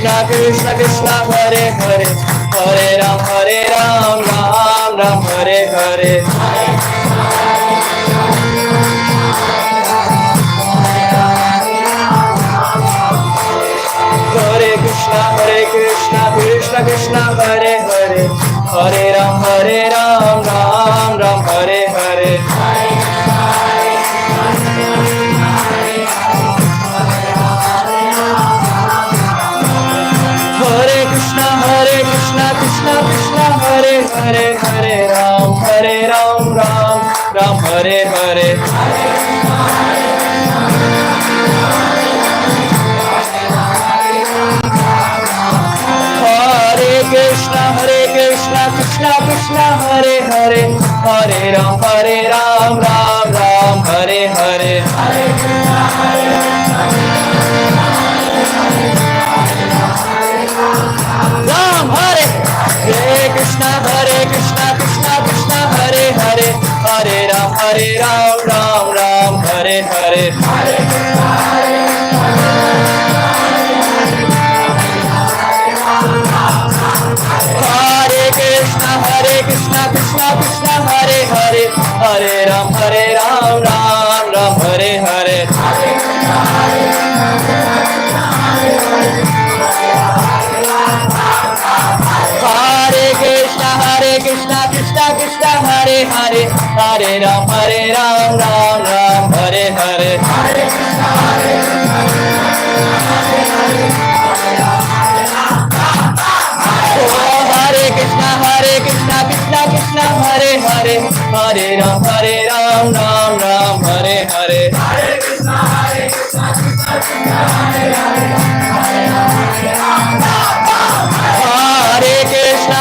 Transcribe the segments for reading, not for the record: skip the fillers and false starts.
Krishna Krishna Krishna Hare Hare Hare Ram Ram Ram Hare Hare Hare Krishna Krishna Krishna Hare Hare Hare Ram Ram Ram Hare Hare Hare Krishna Krishna Krishna Hare Hare Hare Ram Ram Ram Hare Hare Krishna Krishna Krishna Hare Hare Hare Ram Ram Hare Hare Ram Hare Krishna Krishna Krishna Hare Hare Hare Ram Ram Hare Hare Hare Krishna Krishna Krishna Hare Hare Hare Ram Ram Hare Hare Hare Krishna Krishna Krishna Hare Hare Hare Ram Ram Hare Hare Hare Krishna Krishna Krishna Hare Hare Hare Ram Ram Hare Hare Hare Krishna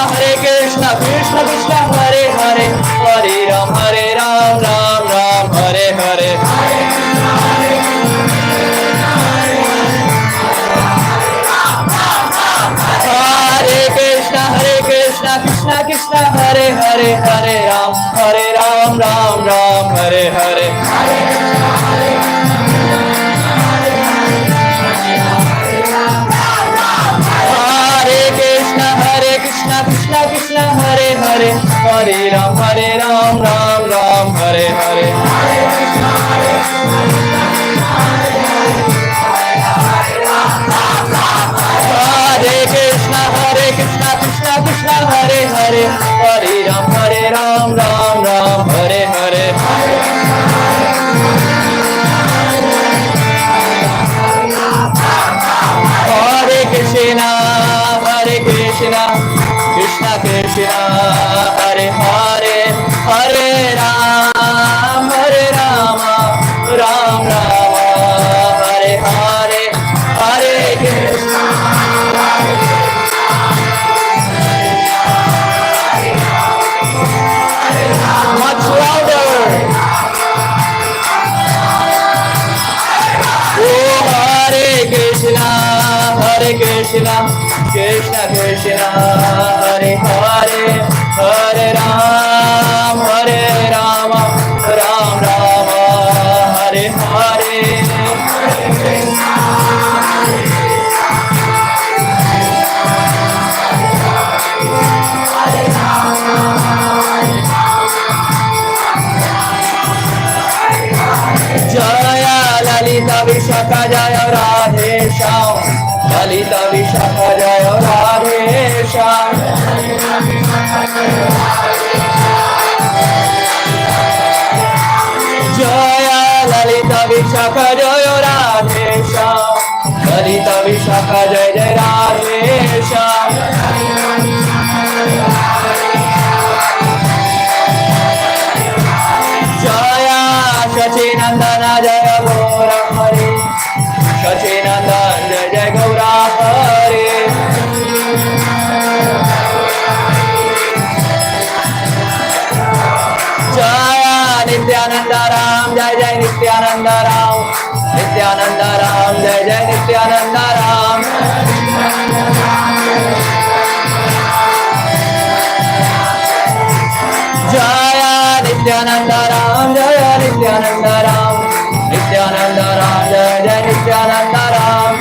Krishna Krishna Hare Hare Hare Krishna Krishna Krishna Hare Hare Hare Ram Ram Hare Hare Krishna Krishna Hare Hare Hare Ram Ram Hare Hare Hare Krishna Krishna Krishna Hare Hare Hare Ram Ram Hare Hare Hare Krishna Krishna Krishna Hare Hare Hare Ram Ram Hare Hare Hare Krishna Krishna Krishna Hare Hare Hare Ram Ram Hare Hare Hare Krishna much louder. Oh, Hare Krishna Krishna Krishna Hare Hare Hare Ram Ram Hare Hare Jaya Lalita Vishaka Jaya Radhe Shyam Lalita Vishaka Jaya Radhe Shyam Jaya Lalita Vishaka Jaya Radhe Shyam Lalita Vishaka Jaya Radhe Shyam Jaya Shachinandana Jaya Gaura Hari Shachinandana Jaya Gaura Hari Jaya Nityananda Ram Jaya Nityananda Ram Nityananda Ram Jaya Nityananda Ram Jaya Nityananda Ram Jaya Nityananda Ram Nityananda Ram Jaya Nityananda Ram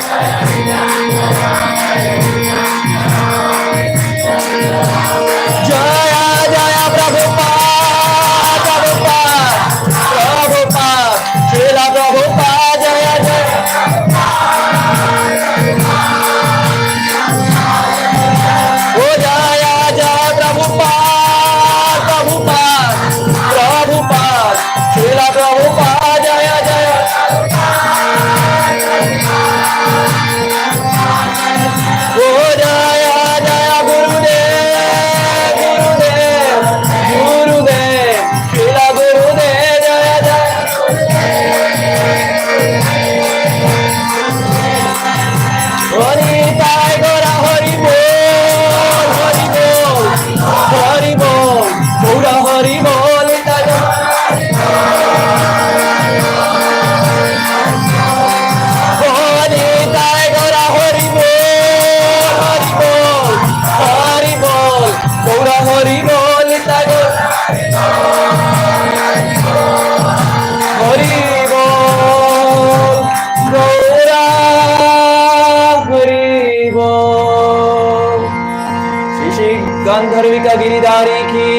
Shri गंधर्विका Giridhari की,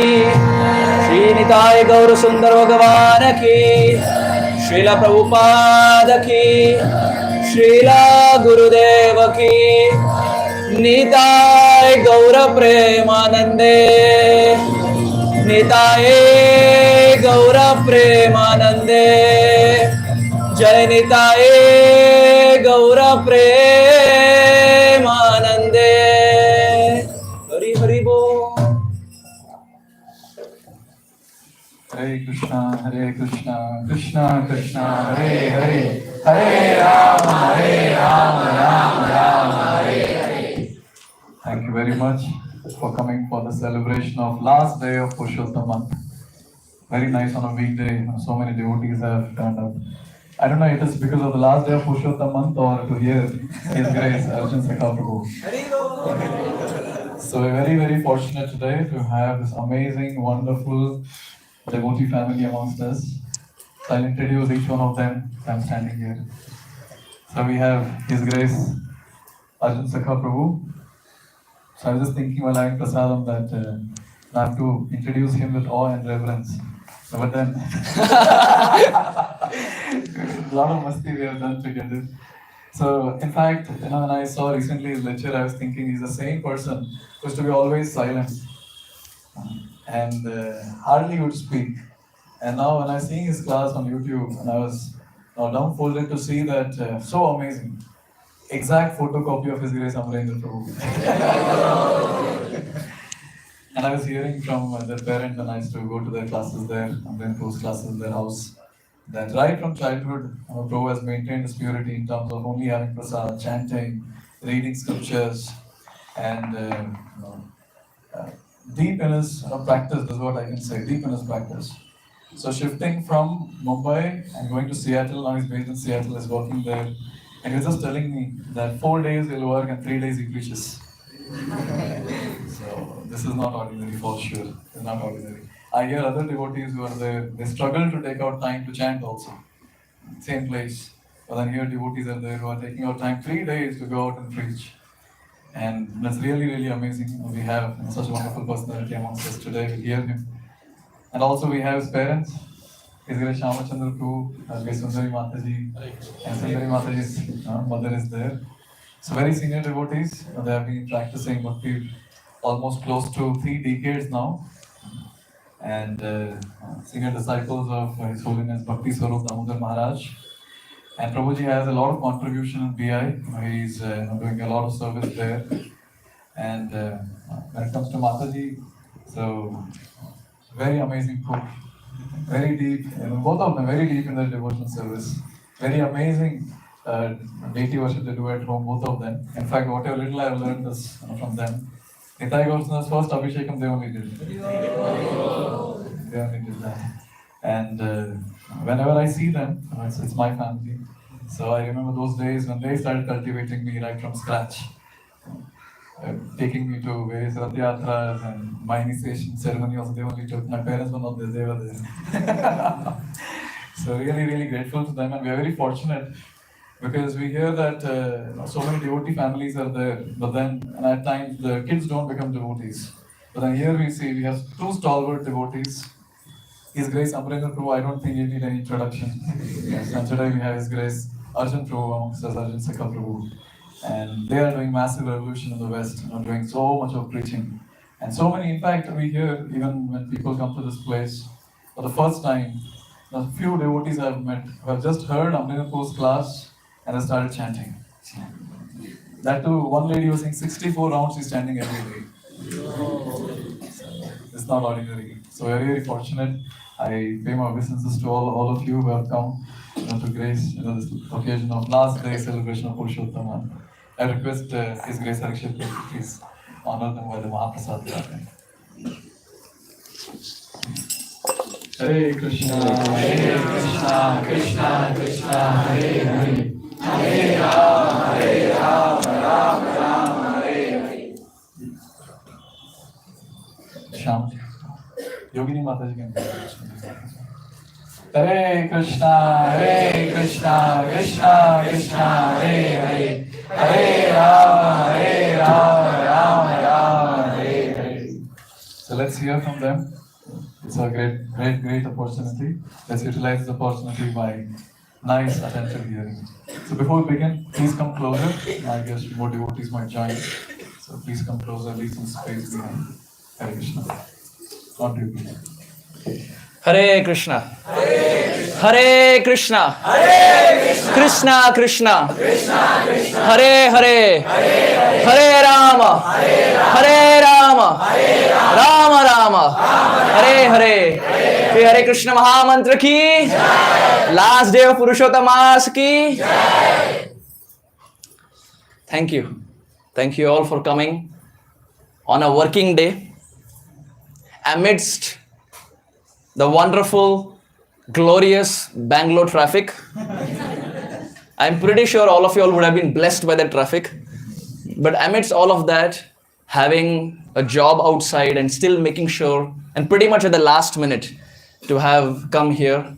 श्री निताय गौर सुंदर भगवान की, श्रीला प्रभुपाद की, श्रीला गुरुदेव की, निताय गौर प्रेमानंदे, निताय गौर प्रेमानंदे, जय निताय गौर प्रेमानंदे। हरि हरि बोल। Hare Krishna, Krishna Krishna, Hare Hare, Hare Rama, Rama Rama, Hare Hare. Thank you very much for coming for the celebration of last day of Purushottam month. Very nice on a weekday. So many devotees have turned up. I don't know if it's because of the last day of Purushottam month or to hear His Grace Arjun Sakha Prabhu. So we're very, very fortunate today to have this amazing, wonderful devotee family amongst us. So I'll introduce each one of them. I'm standing here. So we have His Grace Arjun Sakha Prabhu. So I was just thinking while having prasadam that I have to introduce him with awe and reverence. But then, a lot of masti we have done together. So, in fact, when I saw recently his lecture, I was thinking he's the same person who used to be always silent and hardly would speak. And now, when I was seeing his class on YouTube, and I was dumbfolded to see that so amazing, exact photocopy of His Grace Amarendra Prabhu. And I was hearing from their parents, and I used to go to their classes there, Amarendra Prabhu's classes in their house, that right from childhood, Prabhu has maintained this purity in terms of only having prasad, chanting, reading scriptures, and deep in his practice, is what I can say, deep in his practice. So shifting from Mumbai and going to Seattle, now he's based in Seattle, is working there. And he was just telling me that 4 days he'll work and 3 days he preaches. So this is not ordinary for sure. It's not ordinary. I hear other devotees who are there, they struggle to take out time to chant also. Same place. But then here devotees are there who are taking out time 3 days to go out and preach. And that's really, really amazing. We have such a wonderful personality amongst us today. We hear him. And also we have his parents. His Grace Shamachandra Prabhu, His Sundari Mataji, and Sundari Mataji's mother is there. So very senior devotees. They have been practicing bhakti almost close to 3 decades now. And senior disciples of His Holiness Bhakti Swarup Damodar Maharaj. And Prabhuji has a lot of contribution in BI. He's doing a lot of service there. And when it comes to Mataji, so very amazing cook, very deep, both of them very deep in their devotional service. Very amazing deity worship they do at home, both of them. In fact, whatever little I have learned is from them. Nitai Gaur's first Abhishekam they only did. They only did that. And whenever I see them, it's my family. So I remember those days when they started cultivating me right from scratch. Taking me to various Rath Yatras and my initiation ceremony also they only took. My parents were not there, they were there. So really, really grateful to them, and we are very fortunate because we hear that so many devotee families are there, but then at times the kids don't become devotees. But then here we see we have 2 stalwart devotees. His Grace Amarendra Prabhu, I don't think he need any introduction. Yes, and today we have His Grace Arjun Prabhu amongst us, Arjun Sakha Prabhu. And they are doing massive revolution in the West, doing so much of preaching. And so many, in fact, we hear, even when people come to this place, for the first time, a few devotees I have met who have just heard Amarendra Prabhu's class and they started chanting. That too, one lady was saying 64 rounds she's chanting every day. It's not ordinary. So we're very fortunate. I pay my obeisances to all of you who have come to grace this occasion of last day celebration of Purushottam. I request His Grace Arikshit to please honor them by the Mahaprasad. Hare Krishna, Krishna Krishna, Hare Hare, Hare Rama, Rama Rama, Hare Hare. Sham. Yogini Mataji can go. Hare Krishna, Krishna Krishna, Hare Hare, Hare Rama, Rama Rama, Hare Hare. So let's hear from them. It's a great opportunity. Let's utilize this opportunity by nice, attentive hearing. So before we begin, please come closer. I guess more devotees might join. So please come closer, leave some space behind. Hare Krishna. On to you. Hare Krishna. Hare Krishna. Krishna Krishna. Hare Hare. Hare Rama. Hare Rama. Rama Rama. Hare Hare. फिर हरे कृष्ण महामंत्र की last day of पुरुषोत्तम मास की thank you all for coming on a working day amidst the wonderful glorious Bangalore traffic. I'm pretty sure all of you all would have been blessed by the traffic, but amidst all of that, having a job outside and still making sure, and pretty much at the last minute, to have come here.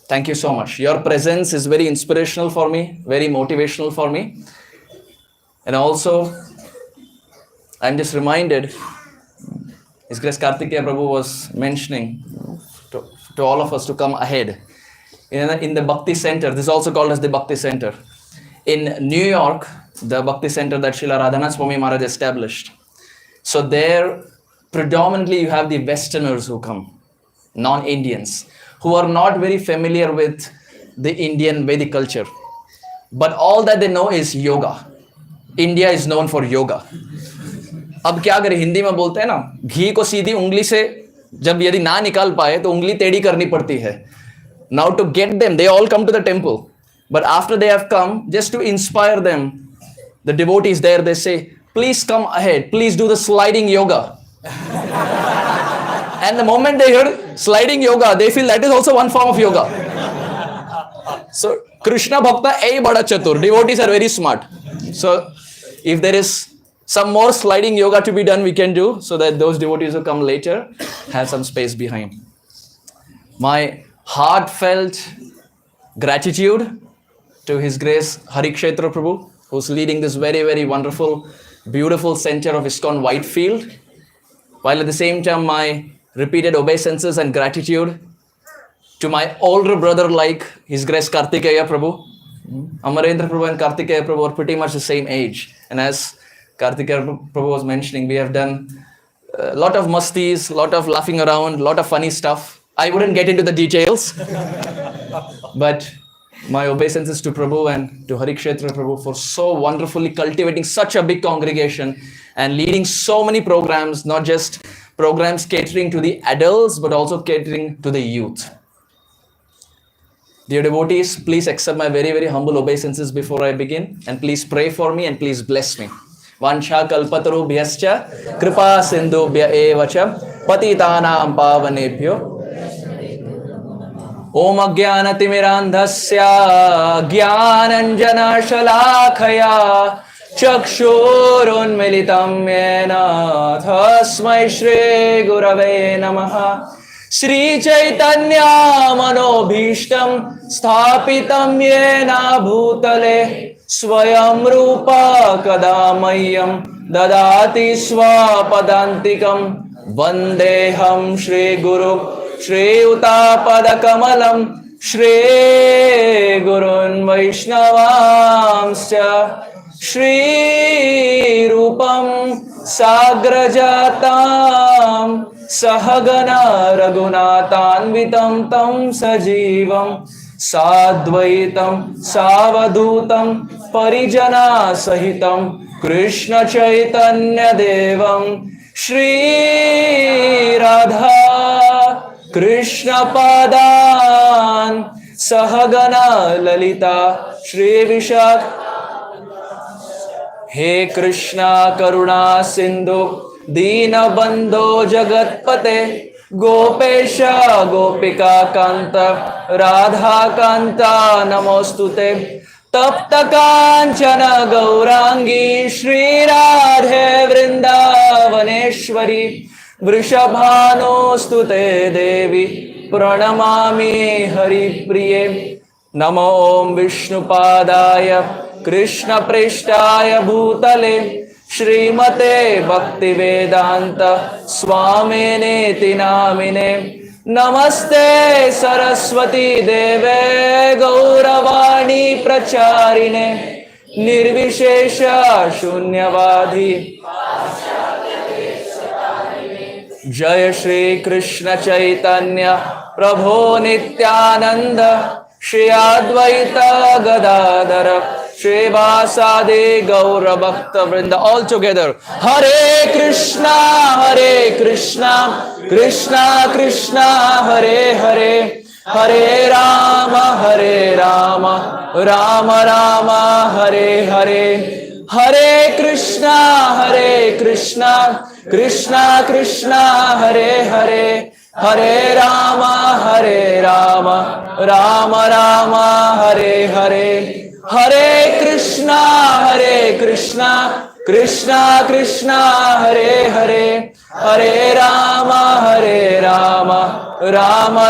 Thank you so much. Your presence is very inspirational for me, very motivational for me. And also, I'm just reminded, His Grace Kartikeya Prabhu was mentioning to all of us to come ahead. In the Bhakti Center, this is also called as the Bhakti Center. In New York, the Bhakti Center that Srila Radhanath Swami Maharaj established. So there, predominantly you have the Westerners who come. Non-Indians, who are not very familiar with the Indian Vedic culture. But all that they know is yoga. India is known for yoga. अब क्या करें, हिंदी में बोलते हैं ना, घी को सीधी उंगली से जब यदि ना निकाल पाए तो उंगली टेढ़ी करनी पड़ती है. Now to get them, they all come to the temple. But after they have come, just to inspire them, the devotees there, they say, please come ahead, please do the sliding yoga. And the moment they hear sliding yoga, they feel that is also one form of yoga. So, Krishna Bhakta ei bada chatur. Devotees are very smart. So, if there is some more sliding yoga to be done, we can do, so that those devotees who come later have some space behind. My heartfelt gratitude to His Grace Harikshetra Prabhu, who's leading this very, very wonderful, beautiful center of ISKCON Whitefield. While at the same time, my repeated obeisances and gratitude to my older brother like His Grace Kartikeya Prabhu. Amarendra Prabhu and Kartikeya Prabhu are pretty much the same age. And as Kartikeya Prabhu was mentioning, we have done a lot of mastis, a lot of laughing around, a lot of funny stuff. I wouldn't get into the details. But my obeisances to Prabhu and to Harikshetra Prabhu for so wonderfully cultivating such a big congregation and leading so many programs, not just programs catering to the adults, but also catering to the youth. Dear devotees, please accept my very, very humble obeisances before I begin, and please pray for me and please bless me. Vancha kalpatarubhyascha kripa sindhubhya evacha patitanam pavanebhyo Om Ajnanatimirandhasya Jnananjana Shalakaya Chakshurunmilitam Yena Tasmai Shri Gurave Namaha Shri Chaitanya Manobhishtam Sthapitam Yena Bhutale Swayam Rupa Kadamayam Dadati Swapadantikam Vandeham Shri Guru Shri Utapadakamalam Shri Gurun Vaishnavamscha Shri Rupam Sagrajatam Sahagana Raghunatanvitam Tam Sajivam Sadvaitam Savadutam Parijana Sahitam Krishna Chaitanya Devam Shri Radha Krishna Padan Sahagana Lalita Shri Vishak He Krishna Karuna Sindhu Dina Bandho Jagatpate Gopesha Gopika Kanta Radha Kanta Namostute Tapta Kanchana Gaurangi Shri Radhe Vrindavaneshwari Vrishabhanostute Devi Pranamami Hari Priye Namo Om Vishnupadaya Krishna Preshtaya Bhutale Shrimate Bhaktivedanta Swaminiti Namine Namaste Saraswati Deve Gauravani Pracharine Nirvishesha Shunyavadhi Jaya Shri Krishna Chaitanya Prabhu Nityananda Shri Advaita Gadadhara Shri Vasadi Gaura Bhakta Vrinda. All together. Hare Krishna, Krishna Krishna, Hare Hare, Hare Rama, Rama Rama, Hare Hare. Hare Krishna, Krishna Krishna, Hare Hare, Hare Rama, Rama Rama, Hare Hare. Hare Krishna, Krishna Krishna, Hare Hare, Hare Rama, Rama Rama,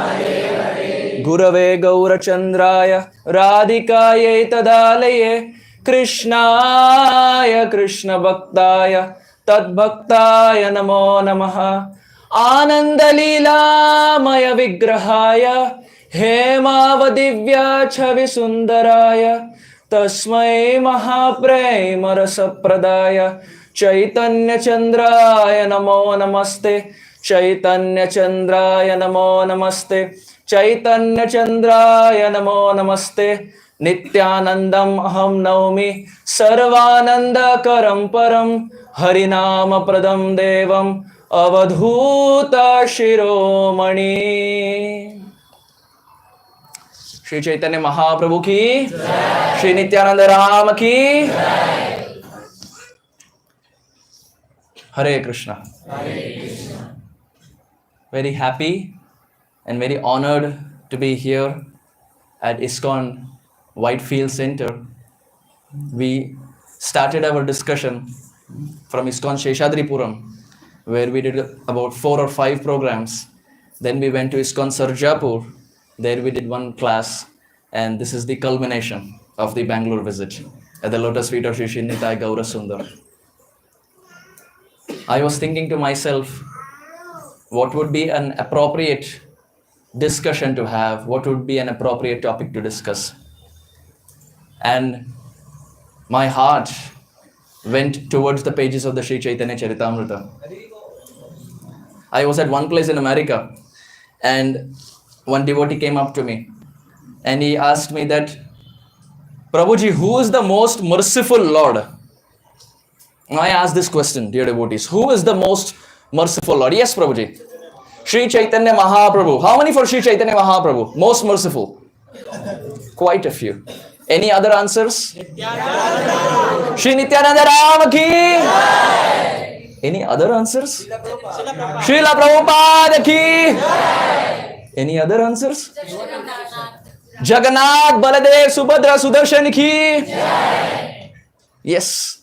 Hare Hare. Gurave Gaurachandraya, Radhikaye Tadalaye, Krishnaya Krishna Bhaktaya, Tad Bhaktaya Namo Namaha. Ananda Leela Maya Vigrahaya, Hemavadivya Chavi Sundaraya, Tasmai Mahaprema Rasapradaya, Chaitanya Chandraya Namo Namaste, Chaitanya Chandraya Namo Namaste, Chaitanya Chandraya Namo Namaste. Nityanandam aham naumi sarvananda karam param harinama pradam devam avadhuta shiromani. Shri Chaitanya Mahaprabhu ki Jai. Shri Nityananda Ram ki Jai. Hare Krishna. Hare Krishna. Very happy and very honored to be here at ISKCON Whitefield Center. We started our discussion from ISKCON Sheshadripuram, where we did about 4 or 5 programs. Then we went to ISKCON Sarjapur. There we did one class, and this is the culmination of the Bangalore visit at the lotus feet of Shri Shinnitai Gaura Sundar. I was thinking to myself, what would be an appropriate discussion to have? What would be an appropriate topic to discuss? And my heart went towards the pages of the Sri Chaitanya Charitamrita. I was at one place in America, and one devotee came up to me and he asked me that, Prabhuji, who is the most merciful Lord? I asked this question, dear devotees, who is the most merciful Lord? Yes, Prabhuji. Sri Chaitanya Mahaprabhu. How many for Sri Chaitanya Mahaprabhu? Most merciful. Quite a few. Any other answers? Shri Nityananda Ram ki. Any other answers? Srila Prabhupada ki. Any other answers? Jagannath, Baladev, Subhadra, Sudarshan ki. Yes.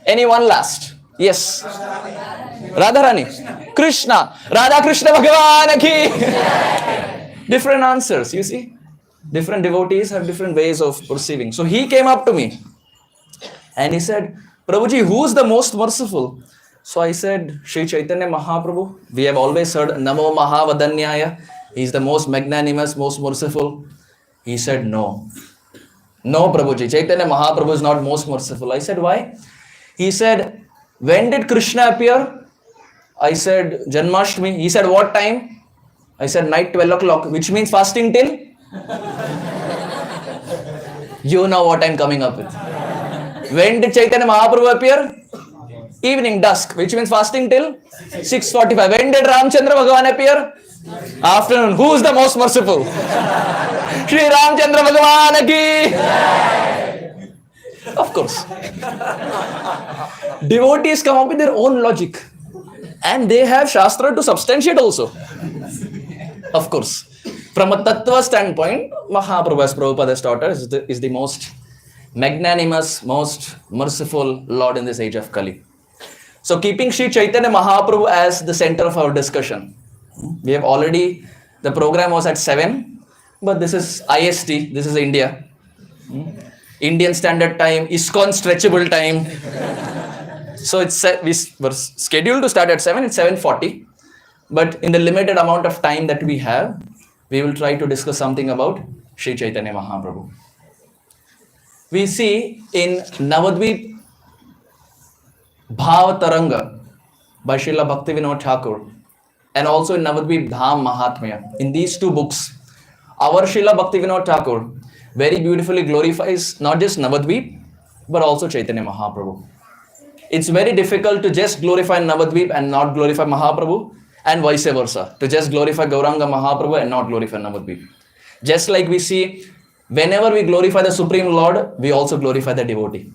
Anyone last? Yes. Radharani. Krishna. Radha Krishna Bhagavan ki. Different answers, you see. Different devotees have different ways of perceiving. So he came up to me and he said, Prabhuji, who is the most merciful? So I said, Sri Chaitanya Mahaprabhu. We have always heard Namo Mahavadanyaya. He is the most magnanimous, most merciful. He said, no. No, Prabhuji. Chaitanya Mahaprabhu is not most merciful. I said, why? He said, when did Krishna appear? I said, Janmashtami. He said, what time? I said, night 12 o'clock, which means fasting till? You know what I'm coming up with. When did Chaitanya Mahaprabhu appear? Evening, dusk, which means fasting till 6:45. When did Ramchandra Bhagavan appear? Afternoon. Who is the most merciful? Shri Ramchandra Bhagavan ki. Of course. Devotees come up with their own logic. And they have Shastra to substantiate also. Of course. From a Tattva standpoint, Mahaprabhu, as Prabhupada has taught us, is the most magnanimous, most merciful Lord in this age of Kali. So keeping Sri Chaitanya Mahaprabhu as the center of our discussion, we have already, the program was at 7, but this is IST, this is India. Indian Standard Time, ISKCON stretchable time. So we were scheduled to start at 7, it's 7:40. But in the limited amount of time that we have, we will try to discuss something about Sri Chaitanya Mahaprabhu. We see in Navadvip Bhav Taranga by Srila Bhaktivinoda Thakur and also in Navadvip Dham Mahatmya. In these two books, our Srila Bhaktivinoda Thakur very beautifully glorifies not just Navadvip but also Chaitanya Mahaprabhu. It's very difficult to just glorify Navadvip and not glorify Mahaprabhu, and vice versa, to just glorify Gauranga Mahaprabhu and not glorify Navadvip. Just like we see, whenever we glorify the Supreme Lord, we also glorify the devotee.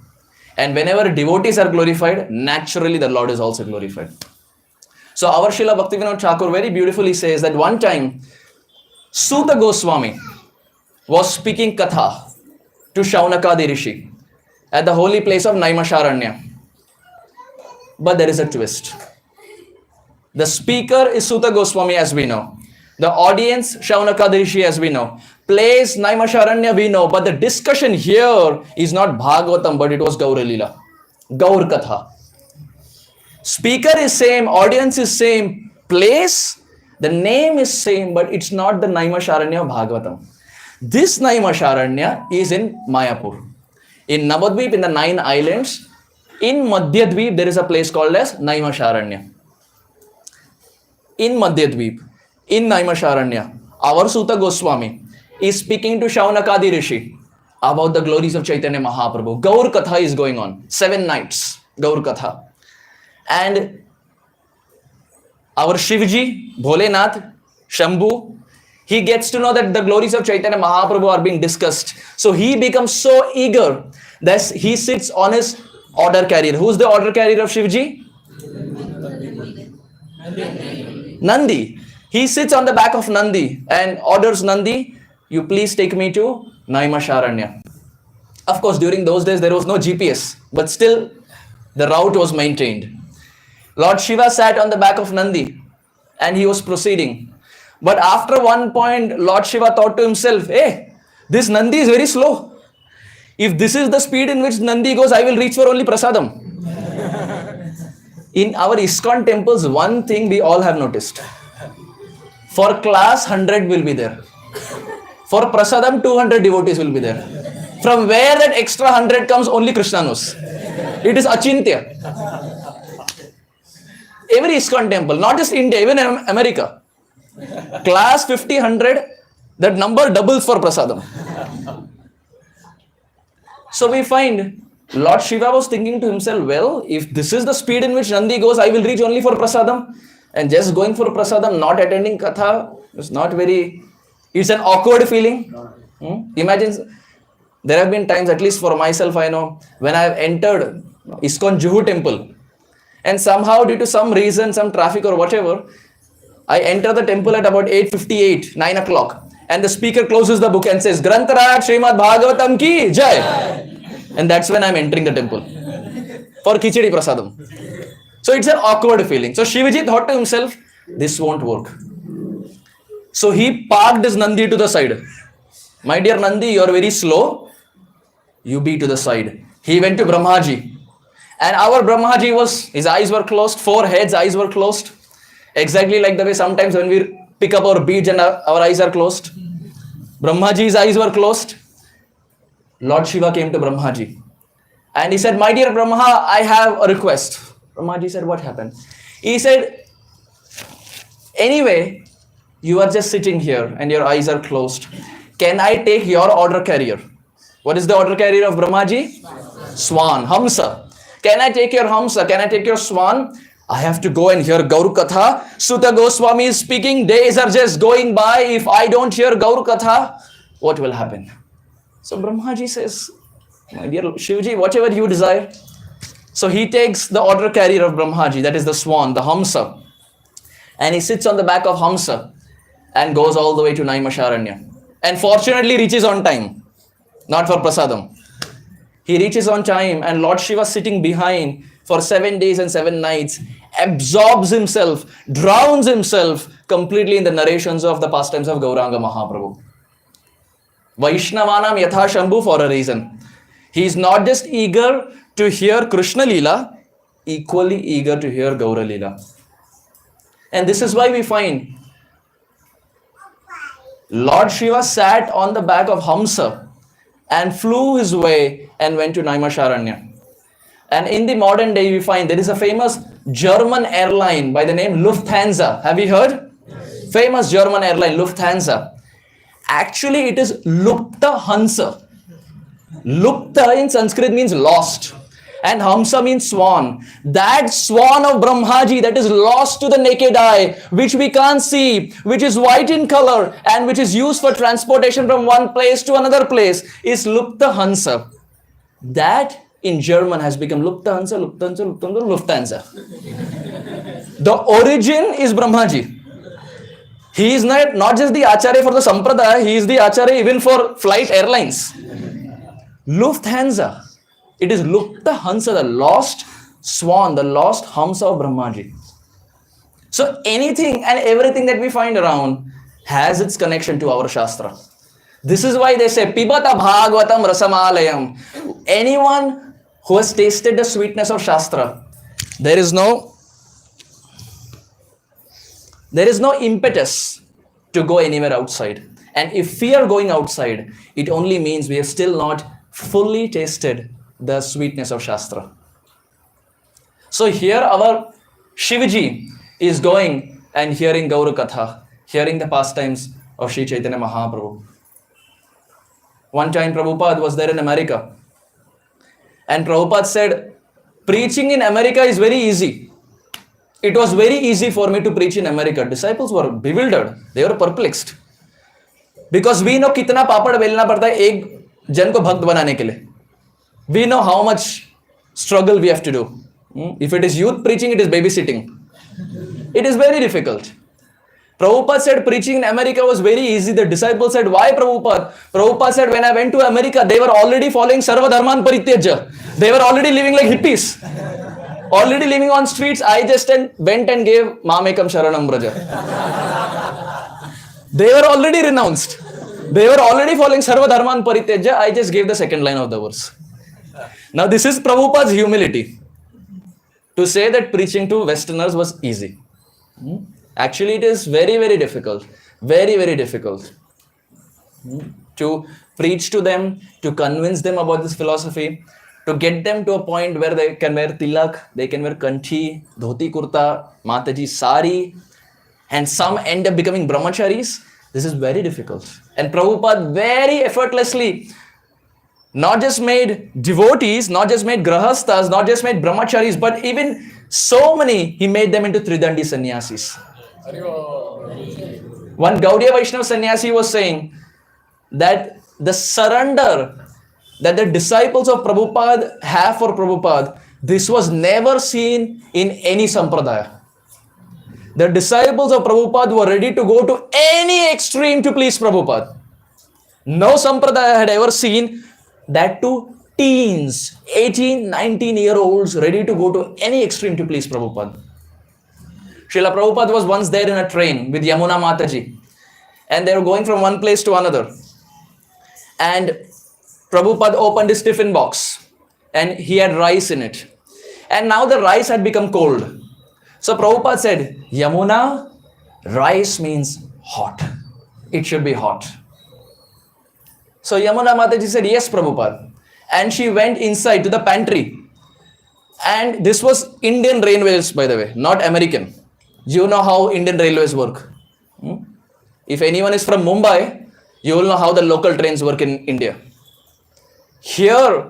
And whenever devotees are glorified, naturally the Lord is also glorified. So our Srila Bhaktivinoda Thakur very beautifully says that one time, Suta Goswami was speaking Katha to Shaunakadi Rishi at the holy place of Naimisharanya. But there is a twist. The speaker is Suta Goswami, as we know. The audience, Shaunakadi Rishi, as we know. Place, Naimisharanya, we know. But the discussion here is not Bhagavatam, but it was Gaura Lila. Gaur Katha. Speaker is same, audience is same. Place, the name is same, but it's not the Naimisharanya of Bhagavatam. This Naimisharanya is in Mayapur. In Navadvip, in the 9 islands, in Madhyadvip, there is a place called as Naimisharanya. In Madhyadvip, in Naimisharanya, our Suta Goswami is speaking to Shaunakadi Rishi about the glories of Chaitanya Mahaprabhu. Gaur Katha is going on. 7 nights, Gaur Katha. And our Shivji, Bholenath, Shambhu, he gets to know that the glories of Chaitanya Mahaprabhu are being discussed. So he becomes so eager that he sits on his order carrier. Who's the order carrier of Shivji? Nandi. He sits on the back of Nandi and orders Nandi, you please take me to Naimisharanya. Of course, during those days, there was no GPS, but still the route was maintained. Lord Shiva sat on the back of Nandi and he was proceeding. But after one point, Lord Shiva thought to himself, hey, this Nandi is very slow. If this is the speed in which Nandi goes, I will reach for only prasadam. In our ISKCON temples, one thing we all have noticed. For class, 100 will be there. For prasadam, 200 devotees will be there. From where that extra 100 comes, only Krishna knows. It is achintya. Every ISKCON temple, not just India, even America. Class 50, 100, that number doubles for prasadam. So we find Lord Shiva was thinking to himself, well, if this is the speed in which Nandi goes, I will reach only for prasadam. And just going for prasadam, not attending katha, is not very, it's an awkward feeling. Imagine, there have been times, at least for myself, I know, when I have entered ISKCON Juhu temple, and somehow due to some reason, some traffic or whatever, I enter the temple at about 8:58, 9 o'clock. And the speaker closes the book and says, Grantaraj Srimad Bhagavatam ki Jai. And that's when I'm entering the temple for Khichdi Prasadam. So it's an awkward feeling. So Shivaji thought to himself, this won't work. So he parked his Nandi to the side. My dear Nandi, you are very slow. You be to the side. He went to Brahmaji. And our Brahmaji his eyes were closed, 4 heads, eyes were closed. Exactly like the way sometimes when we pick up our beads and our eyes are closed. Brahmaji's eyes were closed. Lord Shiva came to Brahmaji. And he said, my dear Brahma, I have a request. Brahmaji said, what happened? He said, anyway, you are just sitting here and your eyes are closed. Can I take your order carrier? What is the order carrier of Brahmaji? Swan, Hamsa. Can I take your Hamsa? Can I take your Swan? I have to go and hear Gaur Katha. Suta Goswami is speaking. Days are just going by. If I don't hear Gaur Katha, what will happen? So Brahmaji says, my dear Shivji, whatever you desire. So he takes the order carrier of Brahmaji, that is the Swan, the Hamsa. And he sits on the back of Hamsa and goes all the way to Naimisharanya. And fortunately reaches on time. Not for prasadam. He reaches on time and Lord Shiva sitting behind for 7 days and 7 nights, absorbs himself, drowns himself completely in the narrations of the pastimes of Gauranga Mahaprabhu. Vaishnavanam Yatha Shambhu for a reason. He is not just eager to hear Krishna Leela, equally eager to hear Gaura Leela. And this is why we find Lord Shiva sat on the back of Hamsa and flew his way and went to Naimisharanya. And in the modern day, we find there is a famous German airline by the name Lufthansa. Have you heard? Yes. Famous German airline, Lufthansa. Actually, it is Lupta Hansa. Lupta in Sanskrit means lost. And Hamsa means swan. That swan of Brahmaji that is lost to the naked eye, which we can't see, which is white in color, and which is used for transportation from one place to another place, is Lupta Hansa. That in German has become Lufthansa, Lufthansa, Lufthansa, Lufthansa. The origin is Brahmaji. He is not just the Acharya for the Sampradaya, he is the Acharya even for flight airlines. Lufthansa. It is Lupta Hansa, the lost swan, the lost Hamsa of Brahmaji. So anything and everything that we find around has its connection to our Shastra. This is why they say, Pibata Bhagavatam Rasamalayam. Anyone who has tasted the sweetness of Shastra, there is no impetus to go anywhere outside. And if we are going outside, it only means we have still not fully tasted the sweetness of Shastra. So here our Shivaji is going and hearing Gaura Katha, hearing the pastimes of Sri Chaitanya Mahaprabhu. One time Prabhupada was there in America, and Prabhupada said, preaching in America is very easy. It was very easy for me to preach in America. Disciples were bewildered. They were perplexed. Because we know kitna papad belna padta hai ek jan ko bhakt banane ke liye. We know how much struggle we have to do. If it is youth preaching, it is babysitting. It is very difficult. Prabhupada said preaching in America was very easy. The disciples said, why Prabhupada? Prabhupada said, when I went to America, they were already following Sarva Dharman Parityajya. They were already living like hippies. Already living on streets. I just went and gave Mamekam Sharanam Braja. They were already renounced. They were already following Sarva Dharman Parityajya. I just gave the second line of the verse. Now this is Prabhupada's humility. To say that preaching to Westerners was easy. Actually, it is very, very difficult. Very, very difficult. To preach to them, to convince them about this philosophy, to get them to a point where they can wear tilak, they can wear kanchi, dhoti kurta, mataji sari, and some end up becoming brahmacharis. This is very difficult. And Prabhupada very effortlessly not just made devotees, not just made grahasthas, not just made brahmacharis, but even so many, he made them into Tridandi sannyasis. One Gaudiya Vaishnava sannyasi was saying that the surrender that the disciples of Prabhupada have for Prabhupada, this was never seen in any sampradaya. The disciples of Prabhupada were ready to go to any extreme to please Prabhupada. No sampradaya had ever seen that to teens, 18, 19-year-olds ready to go to any extreme to please Prabhupada. Srila Prabhupada was once there in a train with Yamuna Mataji, and they were going from one place to another. And Prabhupada opened his tiffin box and he had rice in it. And now the rice had become cold. So Prabhupada said, Yamuna, rice means hot. It should be hot. So Yamuna Mataji said, yes, Prabhupada. And she went inside to the pantry. And this was Indian railways, by the way, not American. You know how Indian railways work. If anyone is from Mumbai, you will know how the local trains work in India. Here,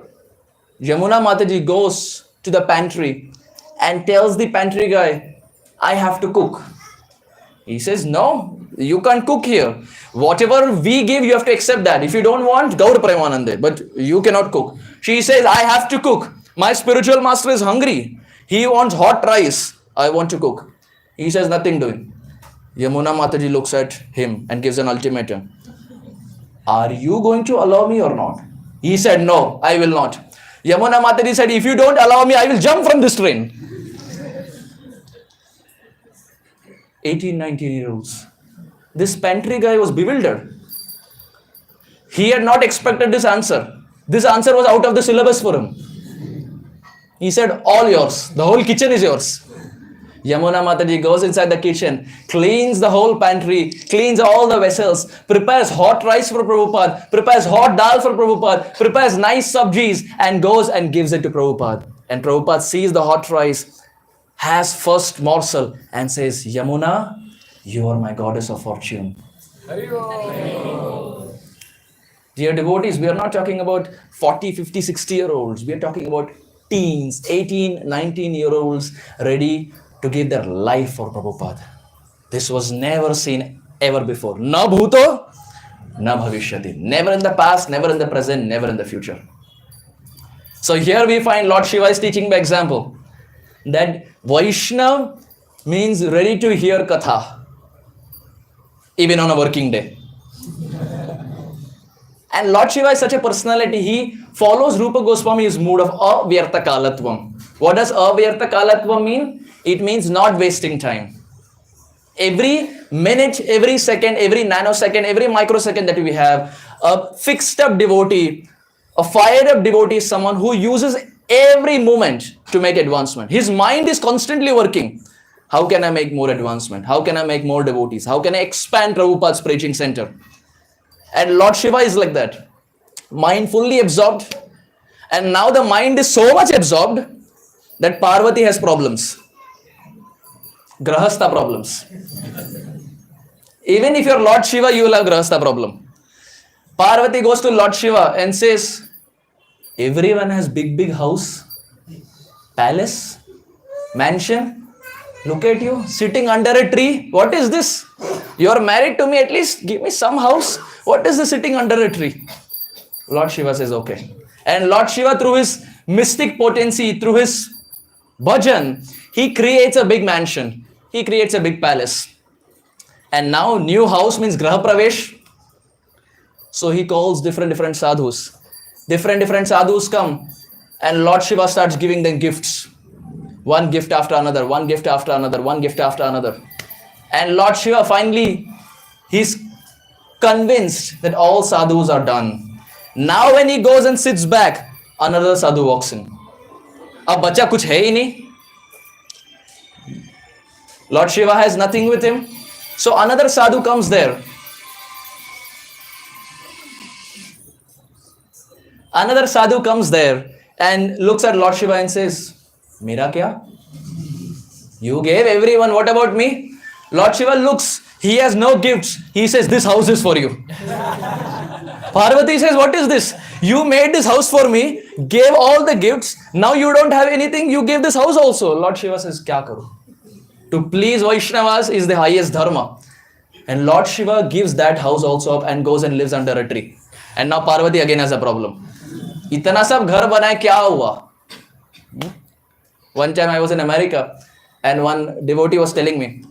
Yamuna Mataji goes to the pantry and tells the pantry guy, I have to cook. He says, no, you can't cook here. Whatever we give, you have to accept that. If you don't want, Gaura Premanande, but you cannot cook. She says, I have to cook. My spiritual master is hungry. He wants hot rice. I want to cook. He says, nothing doing. Yamuna Mataji looks at him and gives an ultimatum. Are you going to allow me or not? He said, no, I will not. Yamuna Mataji said, if you don't allow me, I will jump from this train. 18, 19-year-olds. This pantry guy was bewildered. He had not expected this answer. This answer was out of the syllabus for him. He said, all yours. The whole kitchen is yours. Yamuna Mataji goes inside the kitchen, cleans the whole pantry, cleans all the vessels, prepares hot rice for Prabhupada, prepares hot dal for Prabhupada, prepares nice sabjis, and goes and gives it to Prabhupada. And Prabhupada sees the hot rice, has first morsel, and says, Yamuna, you are my goddess of fortune. Dear devotees, we are not talking about 40, 50, 60-year-olds. We are talking about teens, 18, 19-year-olds ready to give their life for Prabhupada. This was never seen ever before. Na bhuto, na bhavishyati. Never in the past, never in the present, never in the future. So here we find Lord Shiva is teaching by example that Vaishnav means ready to hear katha, even on a working day. And Lord Shiva is such a personality, he follows Rupa Goswami's mood of avyartha kalatvam. What does avyartha kalatvam mean? It means not wasting time. Every minute, every second, every nanosecond, every microsecond that we have, a fixed up devotee, a fired up devotee is someone who uses every moment to make advancement. His mind is constantly working. How can I make more advancement? How can I make more devotees? How can I expand Prabhupada's preaching center? And Lord Shiva is like that. Mind fully absorbed. And now the mind is so much absorbed that Parvati has problems. Grahastha problems. Even if you're Lord Shiva, you will have Grahastha problem. Parvati goes to Lord Shiva and says, everyone has big house, palace, mansion. Look at you, sitting under a tree. What is this? You are married to me, at least give me some house. What is this sitting under a tree? Lord Shiva says, okay. And Lord Shiva, through his mystic potency, through his bhajan, he creates a big mansion. He creates a big palace. And now new house means Graha Pravesh. So he calls different sadhus. Different sadhus come. And Lord Shiva starts giving them gifts. One gift after another, one gift after another, one gift after another. And Lord Shiva finally, he's convinced that all sadhus are done. Now when he goes and sits back, another sadhu walks in. Ab bacha kuch hai hi nahi. Lord Shiva has nothing with him. So another sadhu comes there. Another sadhu comes there and looks at Lord Shiva and says, Mera kya? You gave everyone, what about me? Lord Shiva looks, he has no gifts. He says, this house is for you. Parvati says, what is this? You made this house for me, gave all the gifts. Now you don't have anything, you gave this house also. Lord Shiva says, kya karu? To please Vaishnavas is the highest dharma. And Lord Shiva gives that house also up and goes and lives under a tree. And now Parvati again has a problem. Itana sab ghar banaye, kya hua? One time I was in America and one devotee was telling me,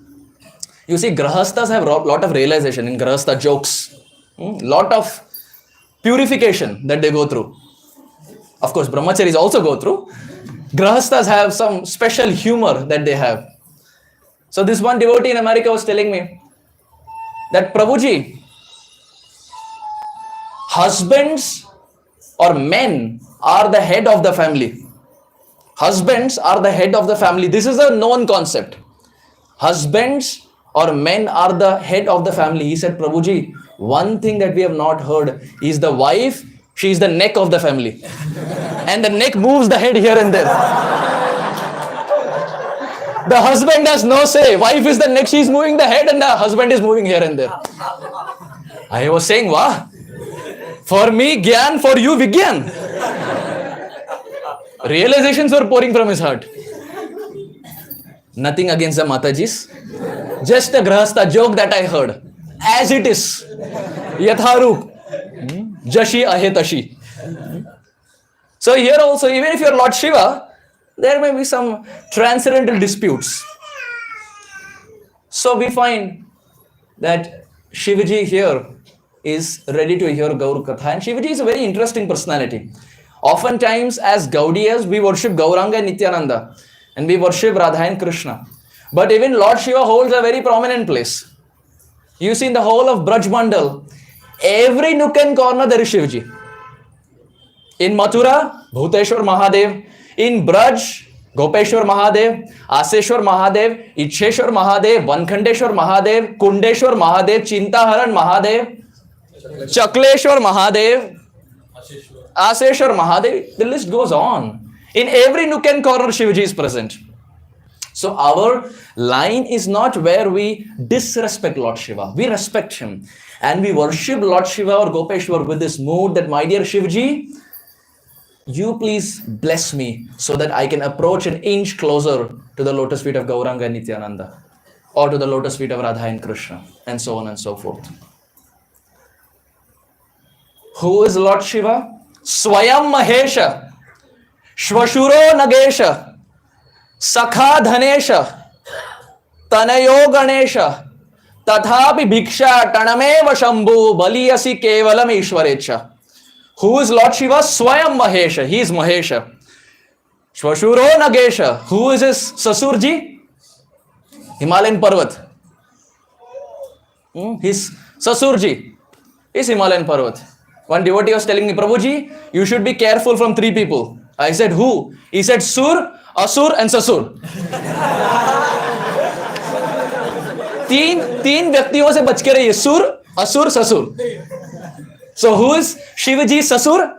you see, Grahasthas have a lot of realization in Grahastha jokes. Lot of purification that they go through. Of course, brahmacharis also go through. Grahasthas have some special humor that they have. So this one devotee in America was telling me that Prabhuji, husbands or men are the head of the family. Husbands are the head of the family. This is a known concept. Husbands or men are the head of the family. He said, Prabhuji, one thing that we have not heard is the wife, she is the neck of the family. And the neck moves the head here and there. The husband has no say. Wife is the neck, she is moving the head and the husband is moving here and there. I was saying, wow. For me, Gyan, for you, Vigyan. Realizations were pouring from his heart. Nothing against the Matajis. Just a Grahastha joke that I heard. As it is. Yatharup. Jashi ahetashi. So here also, even if you are Lord Shiva, there may be some transcendental disputes. So we find that Shivaji here is ready to hear Gaur Katha. And Shivaji is a very interesting personality. Oftentimes, as Gaudiyas, we worship Gauranga and Nityananda, and we worship Radha and Krishna. But even Lord Shiva holds a very prominent place. You see in the whole of Braj Mandal, every nook and corner there is Shivaji. In Mathura, Bhuteshwar Mahadev. In Braj, Gopeshwar Mahadev, Aseshwar Mahadev, Icheshwar Mahadev, Vankhandeshwar Mahadev, Kundeshwar Mahadev, Chintaharan Mahadev, Chakleshwar Mahadev, Aseshwar Mahadev. The list goes on. In every nook and corner, Shivaji is present. So our line is not where we disrespect Lord Shiva. We respect him. And we worship Lord Shiva or Gopeshwar with this mood that, my dear Shivaji, you please bless me so that I can approach an inch closer to the lotus feet of Gauranga and Nityananda, or to the lotus feet of Radha and Krishna, and so on and so forth. Who is Lord Shiva? Swayam Mahesha, Shvashuro Nagesha, Sakha Dhanesha, Tanayo Ganesha, Tathapi Bhiksha Tanameva Shambhu Baliyasi Kevalam Ishwarecha. Who is Lord Shiva? Swayam Mahesha. He is Mahesha. Shvashuro Nagesha. Who is his Sasurji? Himalayan Parvat. His Sasurji is Himalayan Parvat. One devotee was telling me, Prabhuji, you should be careful from three people. I said, who? He said, Sur, Asur and Sasur. तीन व्यक्तियों से बच के रहिए, सुर, असुर, ससुर. So who is Shivaji's Sasur?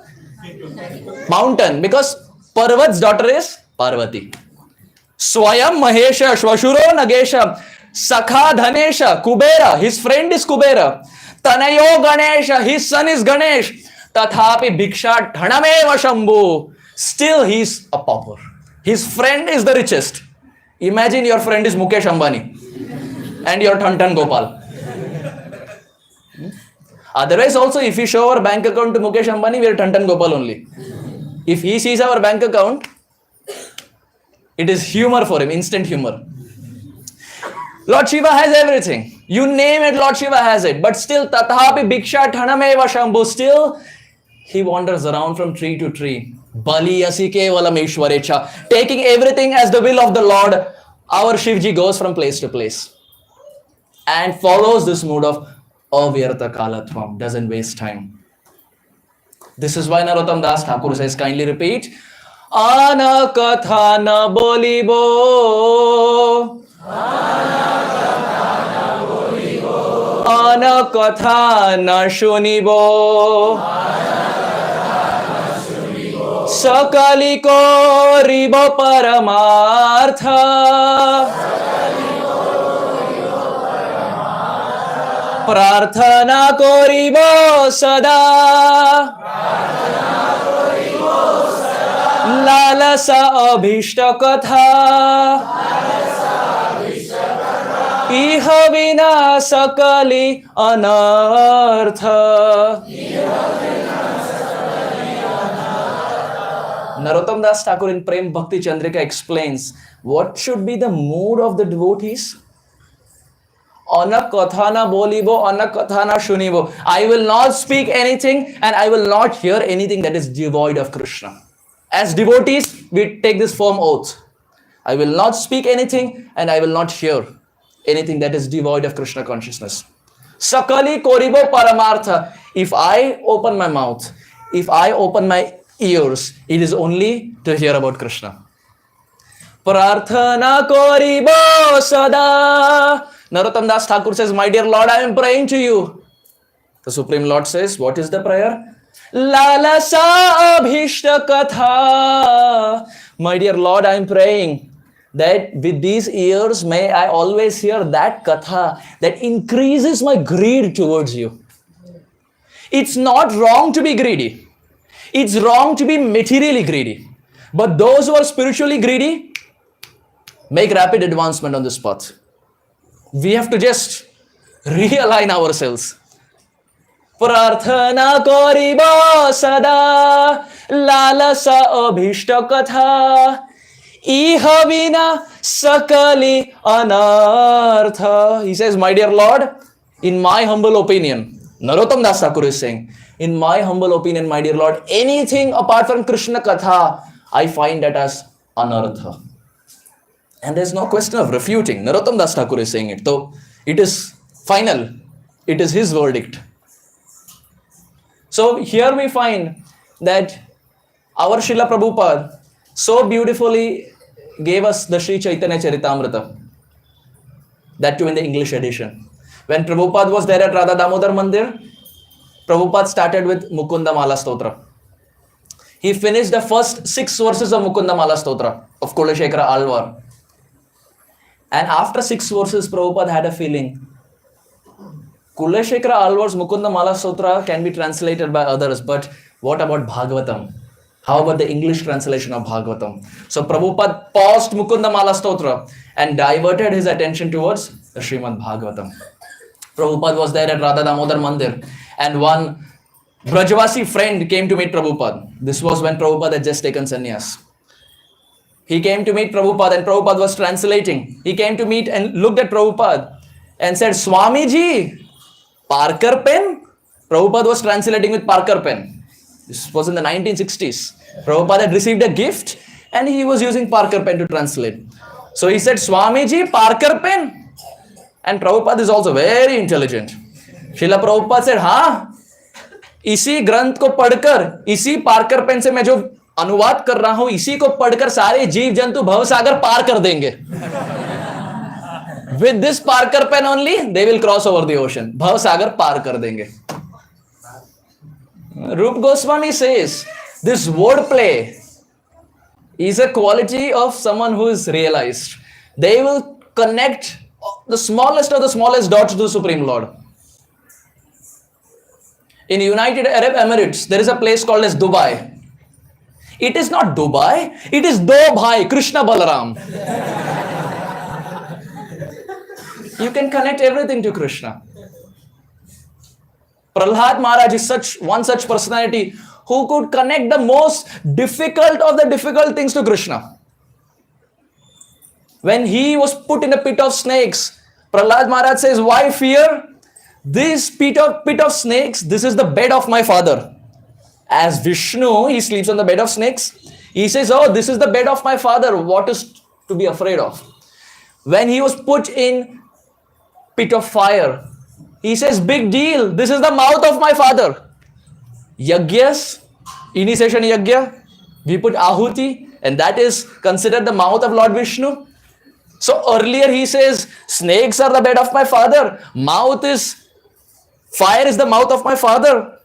Mountain, because Parvat's daughter is Parvati. Swayam Mahesha, Shvashuro Nagesha, Sakha Dhanesha, Kubera, his friend is Kubera. Tanayo Ganesha, his son is Ganesh. Tathapi Bhiksha Dhanameva Shambhu. Still he's a pauper. His friend is the richest. Imagine your friend is Mukesh Ambani and your Tantan Gopal. Otherwise also, if we show our bank account to Mukesh Ambani, we are Tantan Gopal only. If he sees our bank account, it is humor for him, instant humor. Lord Shiva has everything. You name it, Lord Shiva has it. But still, Tathapi Bhiksha Dhanameva Shambhu. Still, he wanders around from tree to tree. Bali Yasike Valam Ishwarecha. Taking everything as the will of the Lord, our Shivji goes from place to place and follows this mood of Avyartha Kalatvam, doesn't waste time. This is why Narottam Das Thakur says, kindly repeat, Ana Katha na bolibo, Ana Katha na shunibo, Sakali ko ribo paramartha, Prarthana koribo sada, Lalasa abhishta katha, Iha vina sakali anartha. Narottam Das Thakur in Prem Bhakti Chandrika explains what should be the mood of the devotees. Ana kathana bolibo, ana kathana shunibo. I will not speak anything and I will not hear anything that is devoid of Krishna. As devotees, we take this firm oath. I will not speak anything and I will not hear anything that is devoid of Krishna consciousness. Sakali koribo paramartha. If I open my mouth, if I open my ears, it is only to hear about Krishna. Prarthana koribo sada. Narottam Das Thakur says, my dear Lord, I am praying to you. The Supreme Lord says, what is the prayer? Lalasa abhishta katha. My dear Lord, I am praying that with these ears may I always hear that katha that increases my greed towards you. It's not wrong to be greedy. It's wrong to be materially greedy. But those who are spiritually greedy make rapid advancement on this path. We have to just realign ourselves. Prarthana koribo sada, lalasa abhishta katha, iha vina sakali anartha. He says, my dear Lord, in my humble opinion, Narottam Das Thakur is saying, in my humble opinion, my dear Lord, anything apart from Krishna katha, I find that as anartha. And there's no question of refuting. Narottam Das Thakur is saying it. Though it is final. It is his verdict. So here we find that Our Srila Prabhupada so beautifully gave us the Sri Chaitanya Charitamrita, that too in the English edition. When Prabhupada was there at Radha Damodar Mandir, Prabhupada started with Mukunda Mala Stotra. He finished the first 6 verses of Mukunda Mala Stotra of Kulashekara Alvar. And after 6 verses, Prabhupada had a feeling. Kulashekara Alvar's Mukunda Mala Stotra can be translated by others, but what about Bhagavatam? How about the English translation of Bhagavatam? So Prabhupada paused Mukunda Mala Stotra and diverted his attention towards the Srimad Bhagavatam. Prabhupada was there at Radha Damodar Mandir, and one Brajavasi friend came to meet Prabhupada. This was when Prabhupada had just taken sannyas. He came to meet Prabhupada and Prabhupada was translating. He came to meet and looked at Prabhupada and said, Swamiji, Parker pen? Prabhupada was translating with Parker pen. This was in the 1960s. Prabhupada had received a gift and he was using Parker pen to translate. So he said, Swamiji, Parker pen? And Prabhupada is also very intelligent. Srila Prabhupada said, हाँ, इसी ग्रंथ को पढ़कर, इसी पारकर pen से मैं जो अनुवाद कर रहा हूं, इसी को पढ़कर सारे जीव जंतु भवसागर पार कर देंगे. With this Parker pen only, they will cross over the ocean. भवसागर पार कर देंगे. Rup Goswami says, this wordplay is a quality of someone who is realized. They will connect the smallest of the smallest dots to the Supreme Lord. In United Arab Emirates, there is a place called as Dubai. It is not Dubai, it is Do Bhai, Krishna Balaram. You can connect everything to Krishna. Prahlad Maharaj is one such personality who could connect the most difficult of the difficult things to Krishna. When he was put in a pit of snakes, Prahlad Maharaj says, why fear? This pit of snakes, this is the bed of my father. As Vishnu, he sleeps on the bed of snakes. He says, oh, this is the bed of my father. What is to be afraid of? When he was put in pit of fire, he says, big deal. This is the mouth of my father. Yagyas, initiation yagya, we put ahuti, and that is considered the mouth of Lord Vishnu. So earlier he says, snakes are the bed of my father. Fire is the mouth of my father.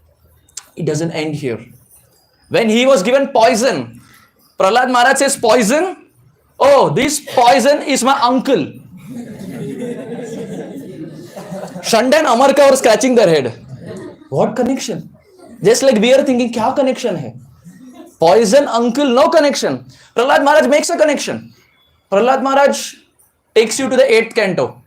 It doesn't end here. When he was given poison, Prahlad Maharaj says, poison? Oh, this poison is my uncle. Shanda and Amarka were scratching their head. What connection? Just like we are thinking, kya connection hai? Poison, uncle, no connection. Prahlad Maharaj makes a connection. Prahlad Maharaj takes you to the 8th canto.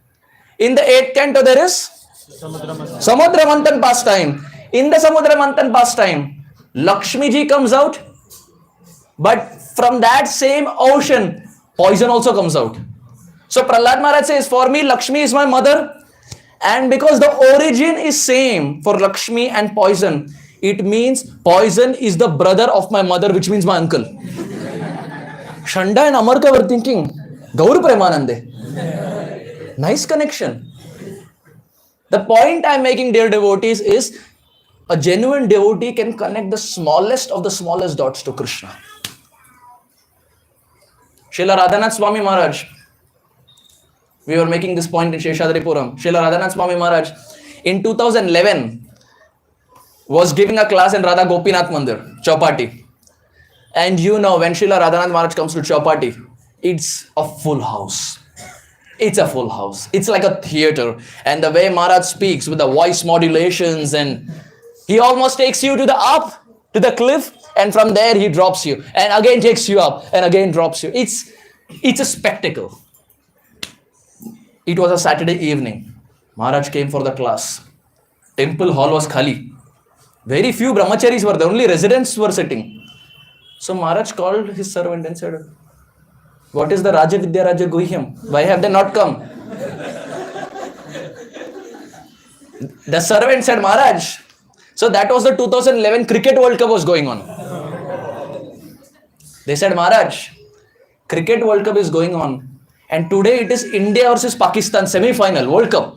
In the 8th canto, there is Samudra Manthan pastime. In the Samudra Manthan pastime, Lakshmi ji comes out, but from that same ocean, poison also comes out. So Prahlad Maharaj says, for me, Lakshmi is my mother, and because the origin is same for Lakshmi and poison, it means poison is the brother of my mother, which means my uncle. Shanda and Amarka were thinking, Gaura Premanande. Nice connection. The point I'm making, dear devotees, is a genuine devotee can connect the smallest of the smallest dots to Krishna. Srila Radhanath Swami Maharaj, we were making this point in Sheshadripuram. Srila Radhanath Swami Maharaj in 2011 was giving a class in Radha Gopinath Mandir, Chowpatty. And you know, when Srila Radhanath Maharaj comes to Chowpatty, it's a full house. It's a full house. It's like a theater. And the way Maharaj speaks with the voice modulations, and he almost takes you to the cliff, and from there he drops you and again takes you up and again drops you. It's a spectacle. It was a Saturday evening. Maharaj came for the class. Temple hall was khali. Very few brahmacharis were there. Only residents were sitting. So Maharaj called his servant and said, what is the Raja Vidya Raja Guhyam? Why have they not come? The servant said, Maharaj, so that was the 2011 Cricket World Cup was going on. They said, Maharaj, Cricket World Cup is going on. And today it is India versus Pakistan semi-final World Cup.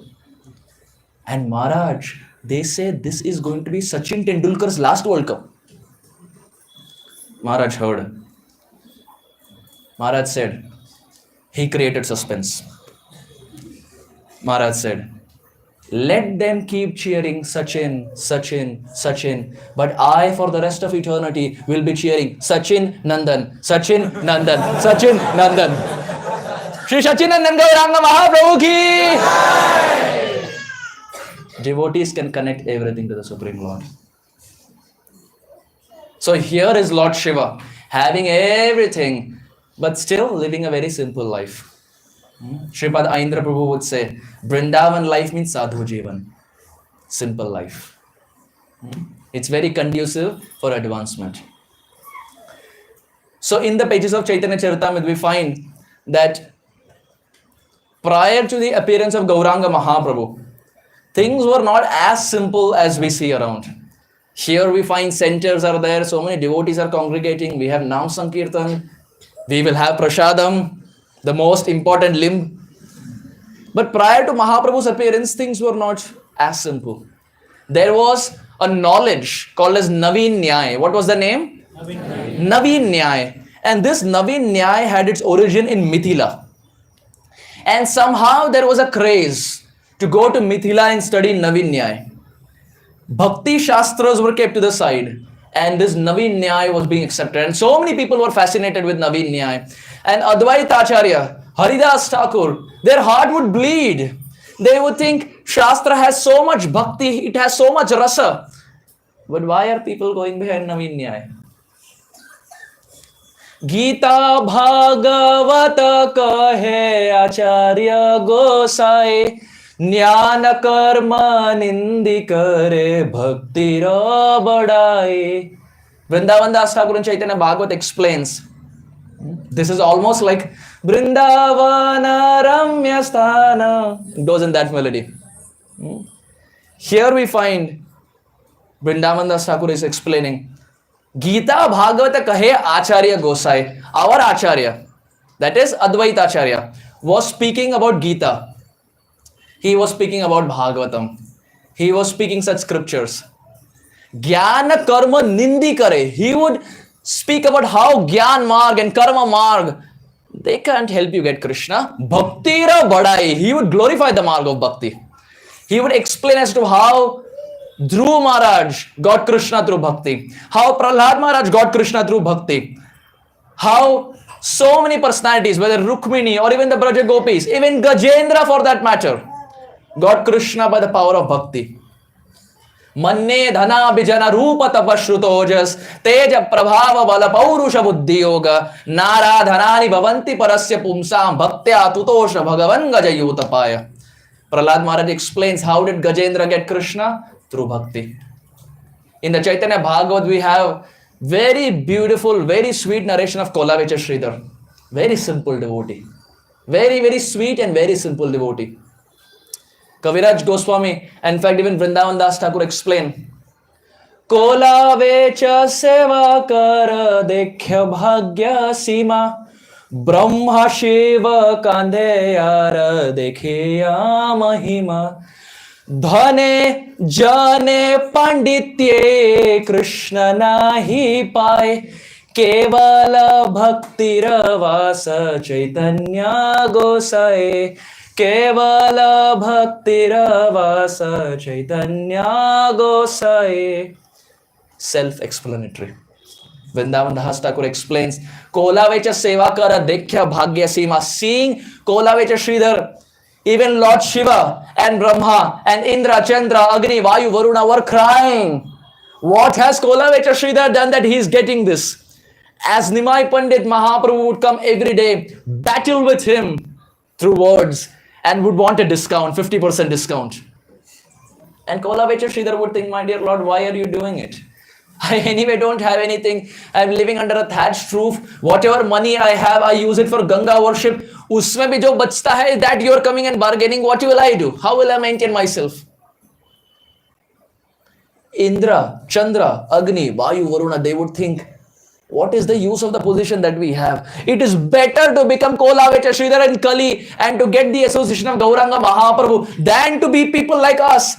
And Maharaj, they say this is going to be Sachin Tendulkar's last World Cup. Maharaj heard. Maharaj said, he created suspense. Maharaj said, let them keep cheering Sachin, Sachin, Sachin. But I, for the rest of eternity, will be cheering Sachin Nandan, Sachin Nandan, Sachin Nandan. Shri Sachinandan Gauranga Mahaprabhu ki! Devotees can connect everything to the Supreme Lord. So here is Lord Shiva, having everything, but still living a very simple life. Sripad Aindra Prabhu would say, Vrindavan life means sadhu jivan, simple life. It's very conducive for advancement. So in the pages of Chaitanya Charitamrita, we find that prior to the appearance of Gauranga Mahaprabhu, things were not as simple as we see around. Here we find centers are there, so many devotees are congregating, we have Nam Sankirtan, we will have Prasadam, the most important limb. But prior to Mahaprabhu's appearance, things were not as simple. There was a knowledge called as Naveen Nyay. What was the name? Naveen Nyay. And this Naveen Nyay had its origin in Mithila. And somehow there was a craze to go to Mithila and study Naveen Nyay. Bhakti Shastras were kept to the side, and this Naveen Nyay was being accepted. And so many people were fascinated with Naveen Nyay. And Advaita Acharya, Haridas Thakur, their heart would bleed. They would think Shastra has so much bhakti, it has so much rasa. But why are people going behind Naveen Nyay? Gita Bhagavata kahe Acharya Gosai Jnana karma nindi kare bhakti ra badai. Vrindavan Das Thakur in Chaitanya Bhagavat explains, this is almost like Vrindavana Ramya Sthana. It goes in that melody. Here we find Vrindavan Das Thakur is explaining, Gita Bhagavata kahe Acharya Gosai. Our Acharya, that is Advaita Acharya, was speaking about Gita. He was speaking about Bhagavatam. He was speaking such scriptures. Jnana karma nindi kare. He would speak about how Gyan Marg and Karma Marg, they can't help you get Krishna. Bhakti ra badai. He would glorify the Marg of Bhakti. He would explain as to how Dhruv Maharaj got Krishna through Bhakti. How Prahlad Maharaj got Krishna through Bhakti. How so many personalities, whether Rukmini or even the Braja Gopis, even Gajendra for that matter, got Krishna by the power of Bhakti. Manne dhana bijana rupa tapashrutojas teja prabhava bala paurusha buddhi yoga nara dhanani bhavanti parasya pumsam bhaktya tutosha bhagavan gajayutapaya. Prahlad Maharaj explains how did Gajendra get Krishna? Through Bhakti. In the Chaitanya Bhagavat we have very beautiful, very sweet narration of Kolavecha Sridhar. Very simple devotee. Very, very sweet and very simple devotee. Kaviraj Goswami, in fact even Vrindavan Das Thakur explain, Kola vecha seva kar dekhya bhagya sima Brahma Shiva kandhe yar dekhiya mahima Dhane jane panditye Krishna nahi paye Kevala bhakti ravasa Chaitanya Gosai Kevala bhakti ravasa Chaitanya Gosai. Self-explanatory. Vrindavan Das Thakur explains, Kola vecha seva kara dekhya bhagya sima. Seeing Kola vecha Sridhar, even Lord Shiva and Brahma and Indra, Chandra, Agni, Vayu, Varuna were crying. What has Kola vecha Sridhar done that he is getting this? As Nimai Pandit Mahaprabhu would come every day, battle with him through words, and would want a discount, 50% discount. And Kola vecha Sridhar would think, my dear Lord, why are you doing it? I anyway don't have anything. I'm living under a thatched roof. Whatever money I have, I use it for Ganga worship. Usme bhi jo bachta hai, that you're coming and bargaining. What will I do? How will I maintain myself? Indra, Chandra, Agni, Vayu, Varuna, they would think, what is the use of the position that we have? It is better to become Kola vecha Sridhar and Kali and to get the association of Gauranga Mahaprabhu than to be people like us.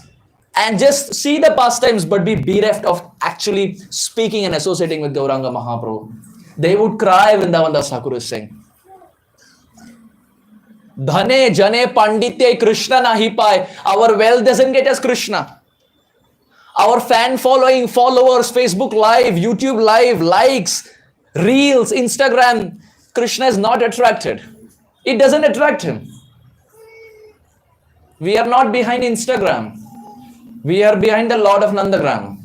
and just see the pastimes but be bereft of actually speaking and associating with Gauranga Mahaprabhu. They would cry, Vrindavan Das Thakur is saying. Dhane jane panditya Krishna nahi paye. Our wealth doesn't get us Krishna. Our fan following, followers, Facebook Live, YouTube Live, likes, Reels, Instagram, Krishna is not attracted. It doesn't attract him. We are not behind Instagram. We are behind the Lord of Nandagram.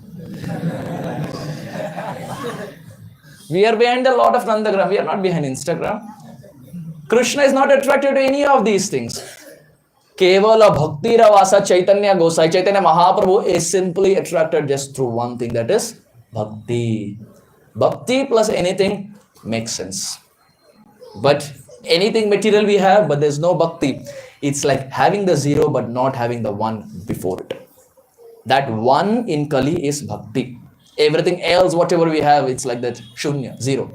We are behind the Lord of Nandagram. We are not behind Instagram. Krishna is not attracted to any of these things. Kevala Bhakti Ravasa Chaitanya Gosai, Chaitanya Mahaprabhu is simply attracted just through one thing, that is Bhakti. Bhakti plus anything makes sense. But anything material we have, but there's no Bhakti. It's like having the zero but not having the one before it. That one in Kali is Bhakti. Everything else, whatever we have, it's like that Shunya, zero.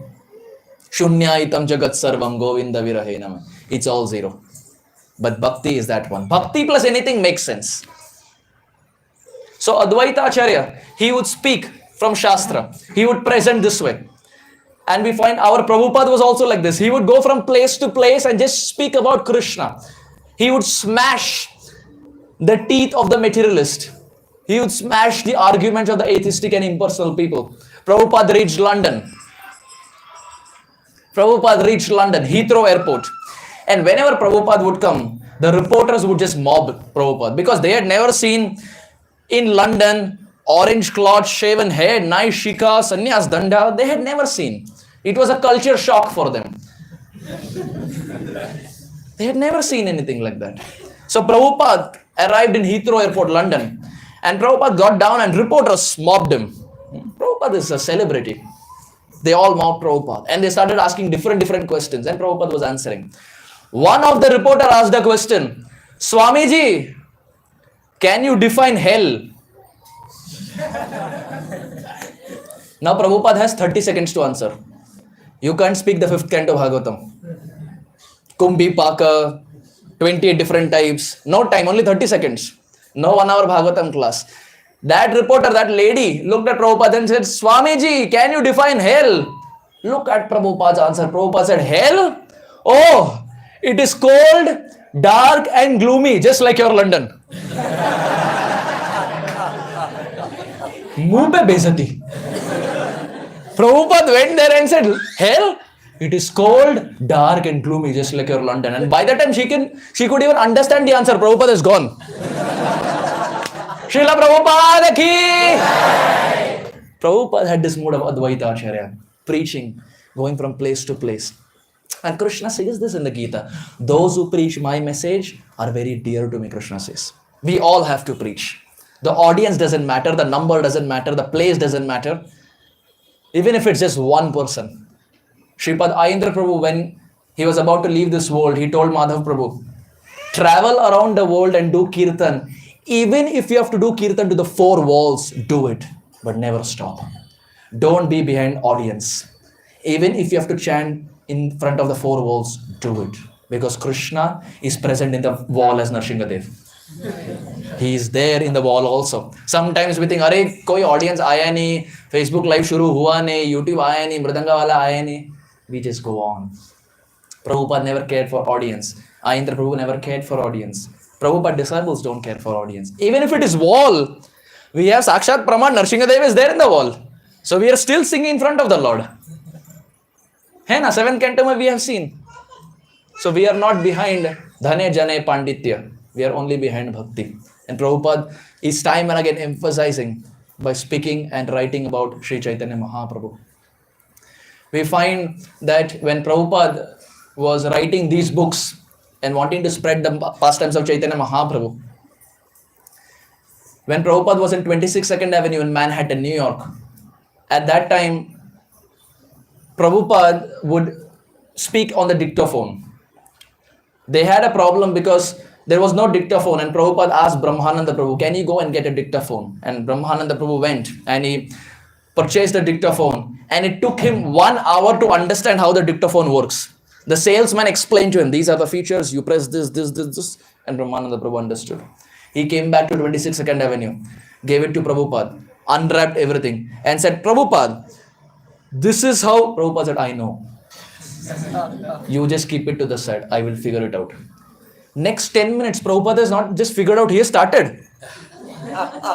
Shunya itam jagat sarvam govinda virahe nama. It's all zero. But Bhakti is that one. Bhakti plus anything makes sense. So Advaita Acharya, he would speak from Shastra. He would present this way. And we find our Prabhupada was also like this. He would go from place to place and just speak about Krishna. He would smash the teeth of the materialist. He would smash the arguments of the atheistic and impersonal people. Prabhupada reached London. Heathrow Airport. And whenever Prabhupada would come, the reporters would just mob Prabhupada because they had never seen in London orange cloth, shaven hair, nice shika, sannyas danda. They had never seen. It was a culture shock for them. They had never seen anything like that. So Prabhupada arrived in Heathrow Airport, London, and Prabhupada got down and reporters mobbed him. Prabhupada is a celebrity. They all mobbed Prabhupada and they started asking different questions, and Prabhupada was answering. One of the reporter asked a question, Swamiji, can you define hell? Now Prabhupada has 30 seconds to answer. You can't speak the 5th canto Bhagavatam. Kumbhi Paka, 28 different types. No time, only 30 seconds. No 1 hour Bhagavatam class. That reporter, that lady, looked at Prabhupada and said, Swamiji, can you define hell? Look at Prabhupada's answer. Prabhupada said, hell? Oh, it is cold, dark and gloomy, just like your London. Muh pe bezati. Prabhupada went there and said, hell? It is cold, dark and gloomy, just like your London. And by the time she could even understand the answer, Prabhupada is gone. Srila Prabhupada ki! Prabhupada had this mood of Advaita Acharya, preaching, going from place to place. And Krishna says this in the Gita. Those who preach my message are very dear to me, Krishna says. We all have to preach. The audience doesn't matter, the number doesn't matter, the place doesn't matter. Even if it's just one person. Sripad Ayendra Prabhu, when he was about to leave this world, he told Madhav Prabhu, travel around the world and do kirtan. Even if you have to do kirtan to the 4 walls, do it. But never stop. Don't be behind audience. Even if you have to chant in front of the 4 walls, do it. Because Krishna is present in the wall as Narsinghadev. He is there in the wall also. Sometimes we think, अरे कोई audience आया नहीं, Facebook live शुरू हुआ नहीं, YouTube आया नहीं, मृदंगा वाला आया नहीं. We just go on. Prabhupada never cared for audience. Ayendra Prabhu never cared for audience. Prabhupada disciples don't care for audience. Even if it is wall, we have Sakshat Praman, Narsinghadev is there in the wall. So we are still singing in front of the Lord. Hai na, 7th canto we have seen. So we are not behind Dhane Jane Panditya. We are only behind Bhakti. And Prabhupada is time and again emphasizing by speaking and writing about Sri Chaitanya Mahaprabhu. We find that when Prabhupada was writing these books and wanting to spread the pastimes of Chaitanya Mahaprabhu, when Prabhupada was in 26 2nd Avenue in Manhattan, New York, at that time, Prabhupada would speak on the dictaphone. They had a problem because there was no dictaphone, and Prabhupada asked Brahmananda Prabhu, can you go and get a dictaphone? And Brahmananda Prabhu went and he purchased a dictaphone, and it took him 1 hour to understand how the dictaphone works. The salesman explained to him, these are the features, you press this, and Brahmananda Prabhu understood. He came back to 26 Second Avenue, gave it to Prabhupada, unwrapped everything, and said, Prabhupada, this is how. Prabhupada said, I know. You just keep it to the side. I will figure it out. Next 10 minutes, Prabhupada has not just figured out, he has started.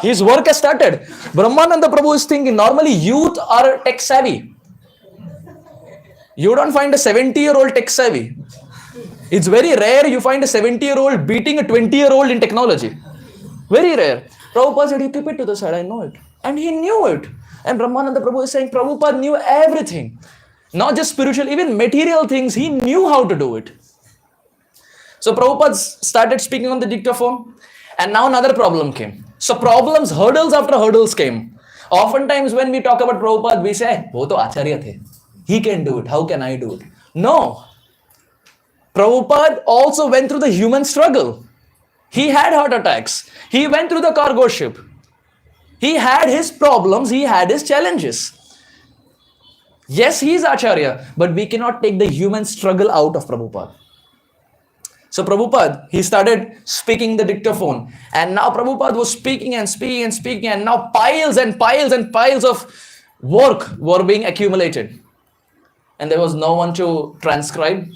His work has started. Brahmananda Prabhu is thinking, normally youth are tech savvy. You don't find a 70-year-old tech savvy. It's very rare you find a 70-year-old beating a 20-year-old in technology. Very rare. Prabhupada said, you keep it to the side, I know it. And he knew it. And Brahmananda Prabhu is saying, Prabhupada knew everything. Not just spiritual, even material things, he knew how to do it. So Prabhupada started speaking on the dictaphone. And now another problem came. So problems, hurdles after hurdles came. Oftentimes when we talk about Prabhupada, we say, wo to acharya the. He can do it. How can I do it? No. Prabhupada also went through the human struggle. He had heart attacks. He went through the cargo ship. He had his problems. He had his challenges. Yes, he is Acharya, but we cannot take the human struggle out of Prabhupada. So Prabhupada, he started speaking the dictaphone. And now Prabhupada was speaking and speaking and speaking. And now piles and piles and piles of work were being accumulated. And there was no one to transcribe.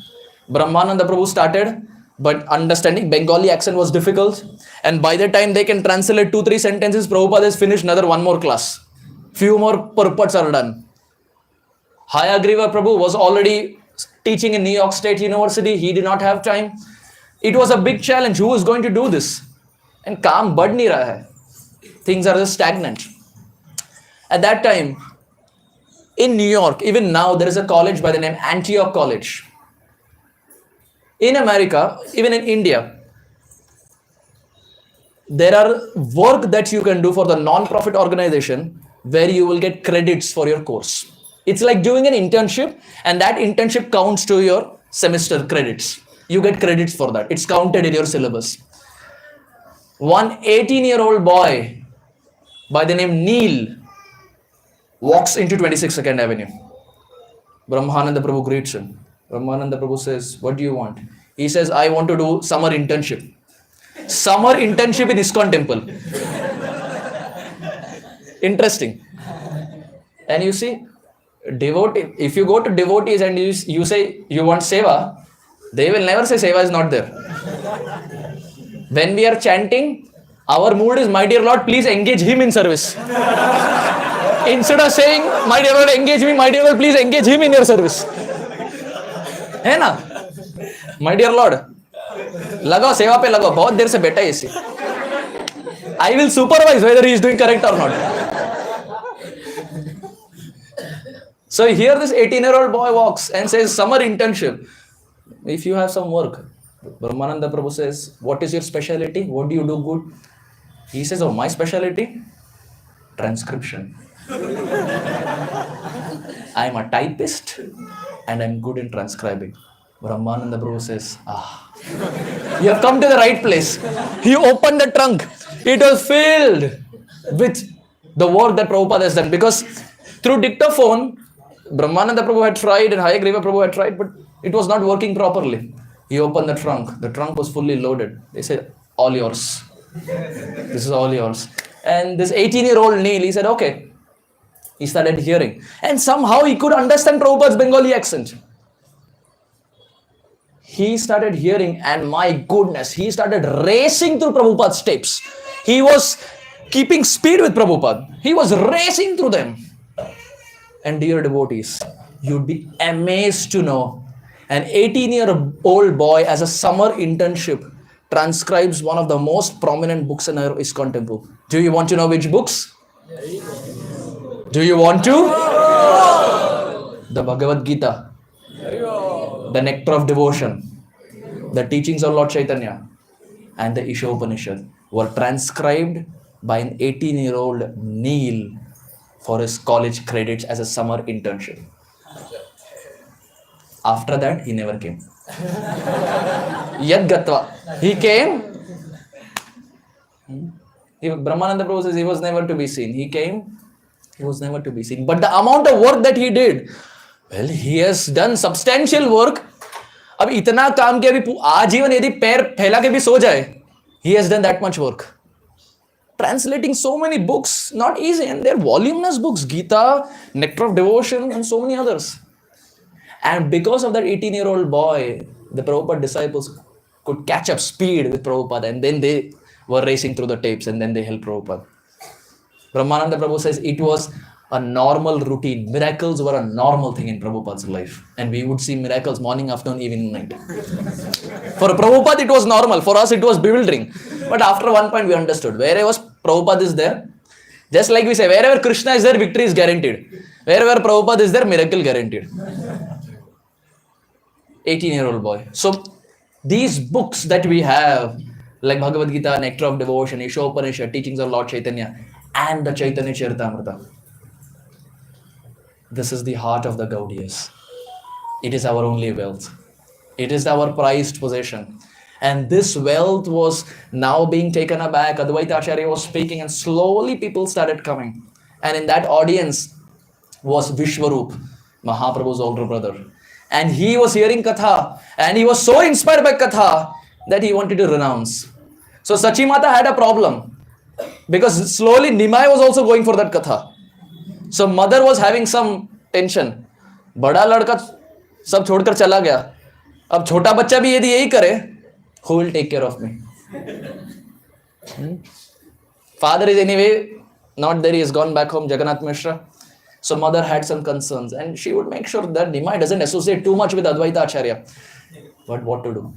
Brahmananda Prabhu started, but understanding Bengali accent was difficult. And by the time they can translate 2-3 sentences, Prabhupada has finished another one more class. Few more purports are done. Hayagriva Prabhu was already teaching in New York State University. He did not have time. It was a big challenge. Who is going to do this? And kaam bad nahi raha hai. Things are just stagnant. At that time, in New York, even now, there is a college by the name Antioch College. In America, even in India, there are work that you can do for the non-profit organization where you will get credits for your course. It's like doing an internship, and that internship counts to your semester credits. You get credits for that. It's counted in your syllabus. One 18-year-old boy by the name Neil walks into 26 Second Avenue. Brahmananda Prabhu greets him. Brahmananda Prabhu says, what do you want? He says, I want to do summer internship. Summer internship in ISKCON temple. Interesting. And you see, devotee, if you go to devotees and you say you want seva, they will never say seva is not there. When we are chanting, our mood is, my dear Lord, please engage him in service. Instead of saying, my dear Lord, engage me, my dear Lord, please engage him in your service. है ना? My dear Lord, लगाओ सेवा पे लगाओ, बहुत देर से बैठा है इसी. I will supervise whether he is doing correct or not. So here this 18-year-old boy walks and says, summer internship. If you have some work, Brahmananda Prabhu says, what is your specialty? What do you do good? He says, oh, my specialty? Transcription. I am a typist and I am good in transcribing. Brahmananda Prabhu says, you have come to the right place. He opened the trunk. It was filled with the work that Prabhupada has done. Because through dictaphone, Brahmananda Prabhu had tried and Hayagriva Prabhu had tried, but it was not working properly. He opened the trunk. The trunk was fully loaded. They said, all yours. This is all yours. And this 18-year-old Neil, he said, okay. He started hearing. And somehow he could understand Prabhupada's Bengali accent. He started hearing, and my goodness, he started racing through Prabhupada's steps. He was keeping speed with Prabhupada. He was racing through them. And dear devotees, you'd be amazed to know an 18-year-old boy as a summer internship transcribes one of the most prominent books in our ISKCON temple. Do you want to know which books? Do you want to? The Bhagavad Gita, the Nectar of Devotion, the teachings of Lord Chaitanya, and the Ishopanishad were transcribed by an 18-year-old Neil for his college credits as a summer internship. After that, he never came. Yad Gatva. He came. Brahmananda Prabhu says he was never to be seen. He came. He was never to be seen. But the amount of work that he did, well, he has done substantial work. अब इतना काम किया भी आजीवन यदि पैर फैला के भी सो जाए, He has done that much work. Translating so many books, not easy, and they're voluminous books, Gita, Nectar of Devotion, and so many others. And because of that 18-year-old boy, the Prabhupada disciples could catch up speed with Prabhupada, and then they were racing through the tapes, and then they helped Prabhupada. Brahmananda Prabhu says it was a normal routine. Miracles were a normal thing in Prabhupada's life. And we would see miracles morning, afternoon, evening, night. For Prabhupada, it was normal. For us, it was bewildering. But after one point, we understood. Wherever Prabhupada is there, just like we say, wherever Krishna is there, victory is guaranteed. Wherever Prabhupada is there, miracle guaranteed. 18-year-old boy. So, these books that we have, like Bhagavad Gita, Nectar of Devotion, Ishopanishad, Teachings of Lord Chaitanya, and the Chaitanya Charitamrita. This is the heart of the Gaudiyas. It is our only wealth. It is our prized possession. And this wealth was now being taken aback. Advaita Acharya was speaking, and slowly people started coming. And in that audience was Vishwarup, Mahaprabhu's older brother. And he was hearing Katha, and he was so inspired by Katha that he wanted to renounce. So Sachi Mata had a problem, because slowly Nimai was also going for that Katha. So mother was having some tension. बड़ा लड़का सब छोड़कर चला गया, अब छोटा बच्चा भी यदि यही करे, who will take care of me? Father is anyway not there, he has gone back home, Jagannath Mishra. So mother had some concerns, and she would make sure that Nimai doesn't associate too much with Advaita Acharya. But what to do?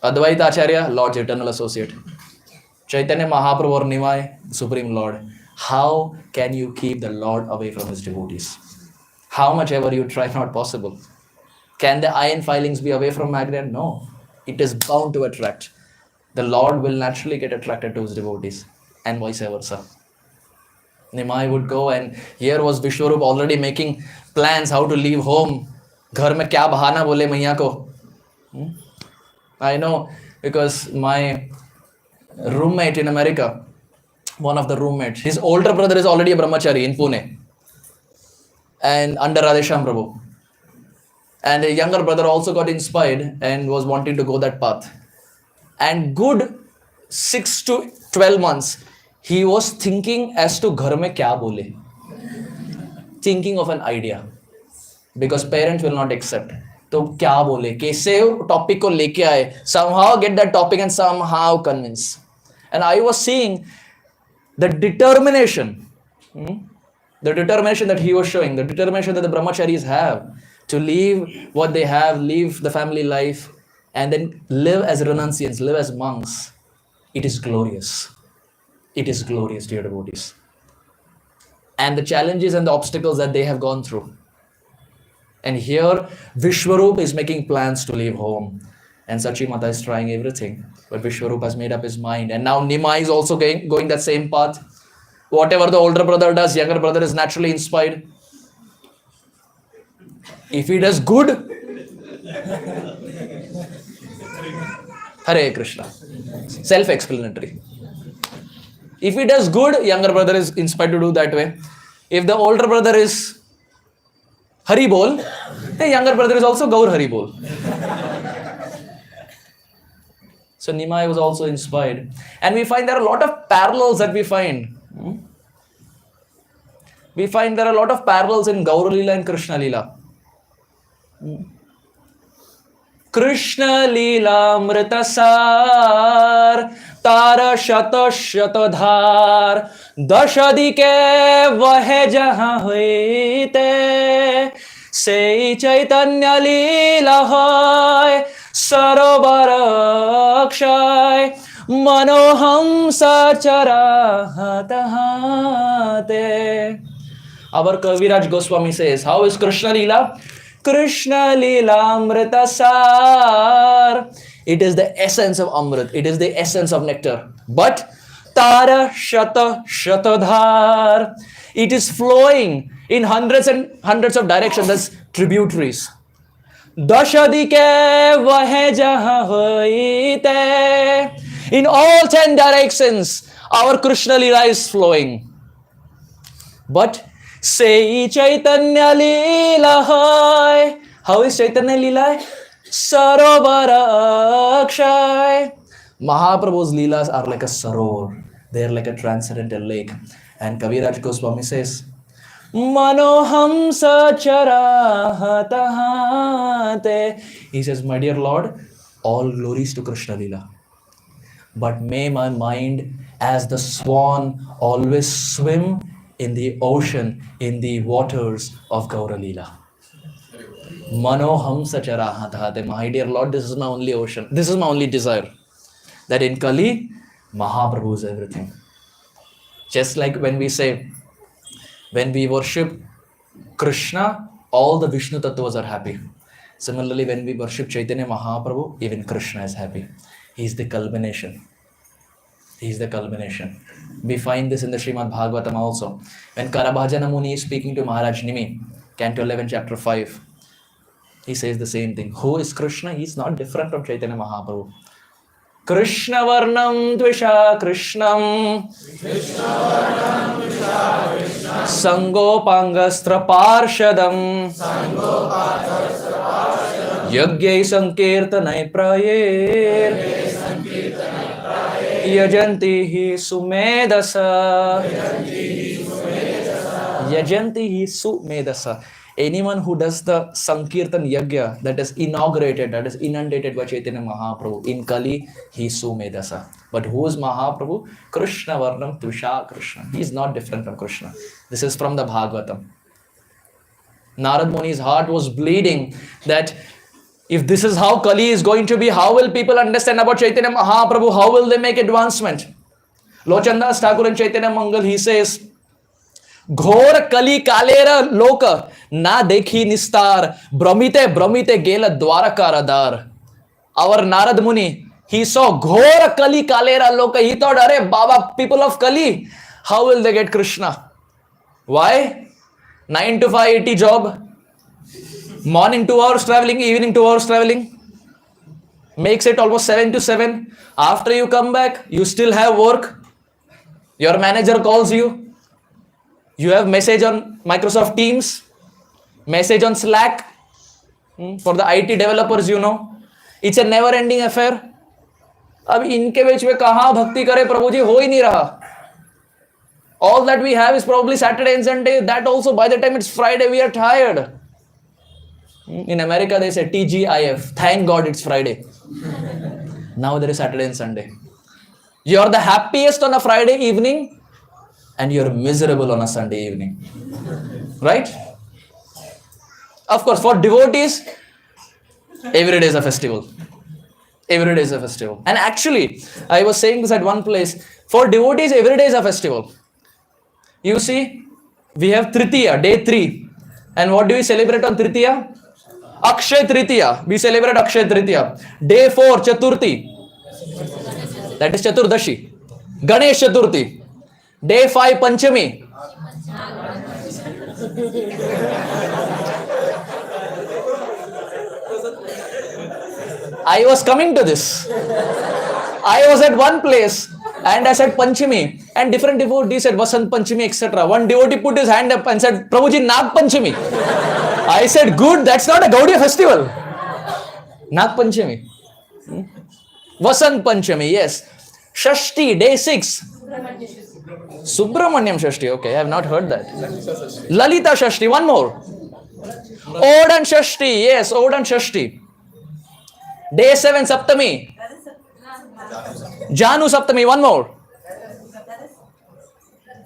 Advaita Acharya, Lord's eternal associate. Chaitanya Mahaprabhu or Nimai, Supreme Lord. How can you keep the Lord away from his devotees? How much ever you try, not possible. Can the iron filings be away from magnet? No. It is bound to attract. The Lord will naturally get attracted to his devotees, and vice versa. Nimai would go, and here was Vishwarup already making plans how to leave home. Ghar mein kya bahana bole maiya ko. I know, because my roommate in America, one of the roommates, his older brother is already a brahmachari in Pune, and under Radhesham Prabhu. And a younger brother also got inspired and was wanting to go that path. And good 6 to 12 months, he was thinking as to ghar mein kya bole. Thinking of an idea. Because parents will not accept. तो क्या बोले, कैसे topic को लेके आए, somehow get that topic and somehow convince. And I was seeing the determination, the determination that he was showing, the determination that the brahmacharis have to leave what they have, leave the family life, and then live as renunciants, live as monks. It is glorious. It is glorious, dear devotees. And the challenges and the obstacles that they have gone through. And here, Vishwarup is making plans to leave home. And Sachi Mata is trying everything. But Vishwarup has made up his mind. And now Nimai is also going that same path. Whatever the older brother does, younger brother is naturally inspired. If he does good, Hare Krishna. Self-explanatory. If he does good, younger brother is inspired to do that way. If the older brother is Hari Bol, the younger brother is also Gaur Hari Bol. So Nimai was also inspired. And we find there are a lot of parallels that we find. We find there are a lot of parallels in Gaura Leela and Krishna Leela. Krishna Leela Amritasar Tara Shata Shatadhar Dashadike Vahe Jahan Hoite Sei Chaitanya Leela Hoy Sarovar Akshay Manoham Sachara Hatahate. Our Kaviraj Goswami says, how is Krishna Leela? Krishna Leela Amritasar. It is the essence of Amrit. It is the essence of nectar. But Tara Shata Shatadhar. It is flowing in hundreds and hundreds of directions. That's tributaries. Dashadike Vahe Jahan Hoite. In all 10 directions, our Krishna Leela is flowing. But Sei Chaitanya Leela Hai. How is Chaitanya Leela? Sarovar Akshay Mahaprabhu's leelas are like a sarovar. They are like a transcendental lake. And Kaviraj Goswami says, Manoham sacharahatahate. He says, my dear Lord, all glories to Krishna Leela. But may my mind, as the swan, always swim in the ocean, in the waters of Gaura Leela. Manoham sacharahatahate. My dear Lord, this is my only ocean. This is my only desire. That in Kali, Mahaprabhu is everything. Just like when we say, when we worship Krishna, all the Vishnu Tattvas are happy. Similarly, when we worship Chaitanya Mahaprabhu, even Krishna is happy. He is the culmination. He is the culmination. We find this in the Srimad Bhagavatam also. When Karabhajana Muni is speaking to Maharaj Nimi, Canto 11, Chapter 5, he says the same thing. Who is Krishna? He is not different from Chaitanya Mahaprabhu. Krishna Varnam Dvisha Krishnam Sangopangastra Parshadam Yagyai Sankirtanai Prayer Yajanti Sumedasa Yajanti Sumedasa. Anyone who does the Sankirtan Yagya, that is inaugurated, that is inundated by Chaitanya Mahaprabhu, in Kali, he is Sumedasa. But who is Mahaprabhu? Krishna Varnam Tvisha Krishna. He is not different from Krishna. This is from the Bhagavatam. Narad Muni's heart was bleeding that if this is how Kali is going to be, how will people understand about Chaitanya Mahaprabhu? How will they make advancement? Lochandas Thakur and Chaitanya Mangal, he says, Ghor Kali Kalera Loka Na Dekhi Nistar Brahmite Brahmite Gela Dwarakaradar. Our Narad Muni, he saw Ghor Kali Kalera Loka. He thought, Arey Baba, people of Kali, how will they get Krishna? Why? 9 to 5 80 job. Morning 2 hours traveling, evening 2 hours traveling. Makes it almost 7 to 7. After you come back, you still have work. Your manager calls you. You have message on Microsoft Teams, message on Slack. For the IT developers, you know, it's a never-ending affair. अब इनके बीच में कहाँ भक्ति करे प्रभु जी, हो ही नहीं रहा. All that we have is probably Saturday and Sunday. That also, by the time it's Friday, we are tired. In America, they say TGIF. Thank God it's Friday. Now there is Saturday and Sunday. You are the happiest on a Friday evening, and you're miserable on a Sunday evening. Right? Of course, for devotees, every day is a festival. Every day is a festival. And actually, I was saying this at one place, for devotees, every day is a festival. You see, we have Tritiya, day 3. And what do we celebrate on Tritiya? Akshay Tritiya. We celebrate Akshay Tritiya. Day 4, Chaturthi. That is Chaturdashi. Ganesh Chaturthi. Day 5, Panchami. I was coming to this. I was at one place and I said Panchami, and different devotees said Vasant Panchami, etc. One devotee put his hand up and said, Prabhuji, Nag Panchami. I said, good, that's not a Gaudiya festival. Nag Panchami. Vasant Panchami, yes. Shashti, day 6. Subramanyam Shashti, okay, I have not heard that. Lalita Shashti, one more. Odan Shashti, yes, Odan Shashti. Day 7, Saptami. Janu Saptami, one more.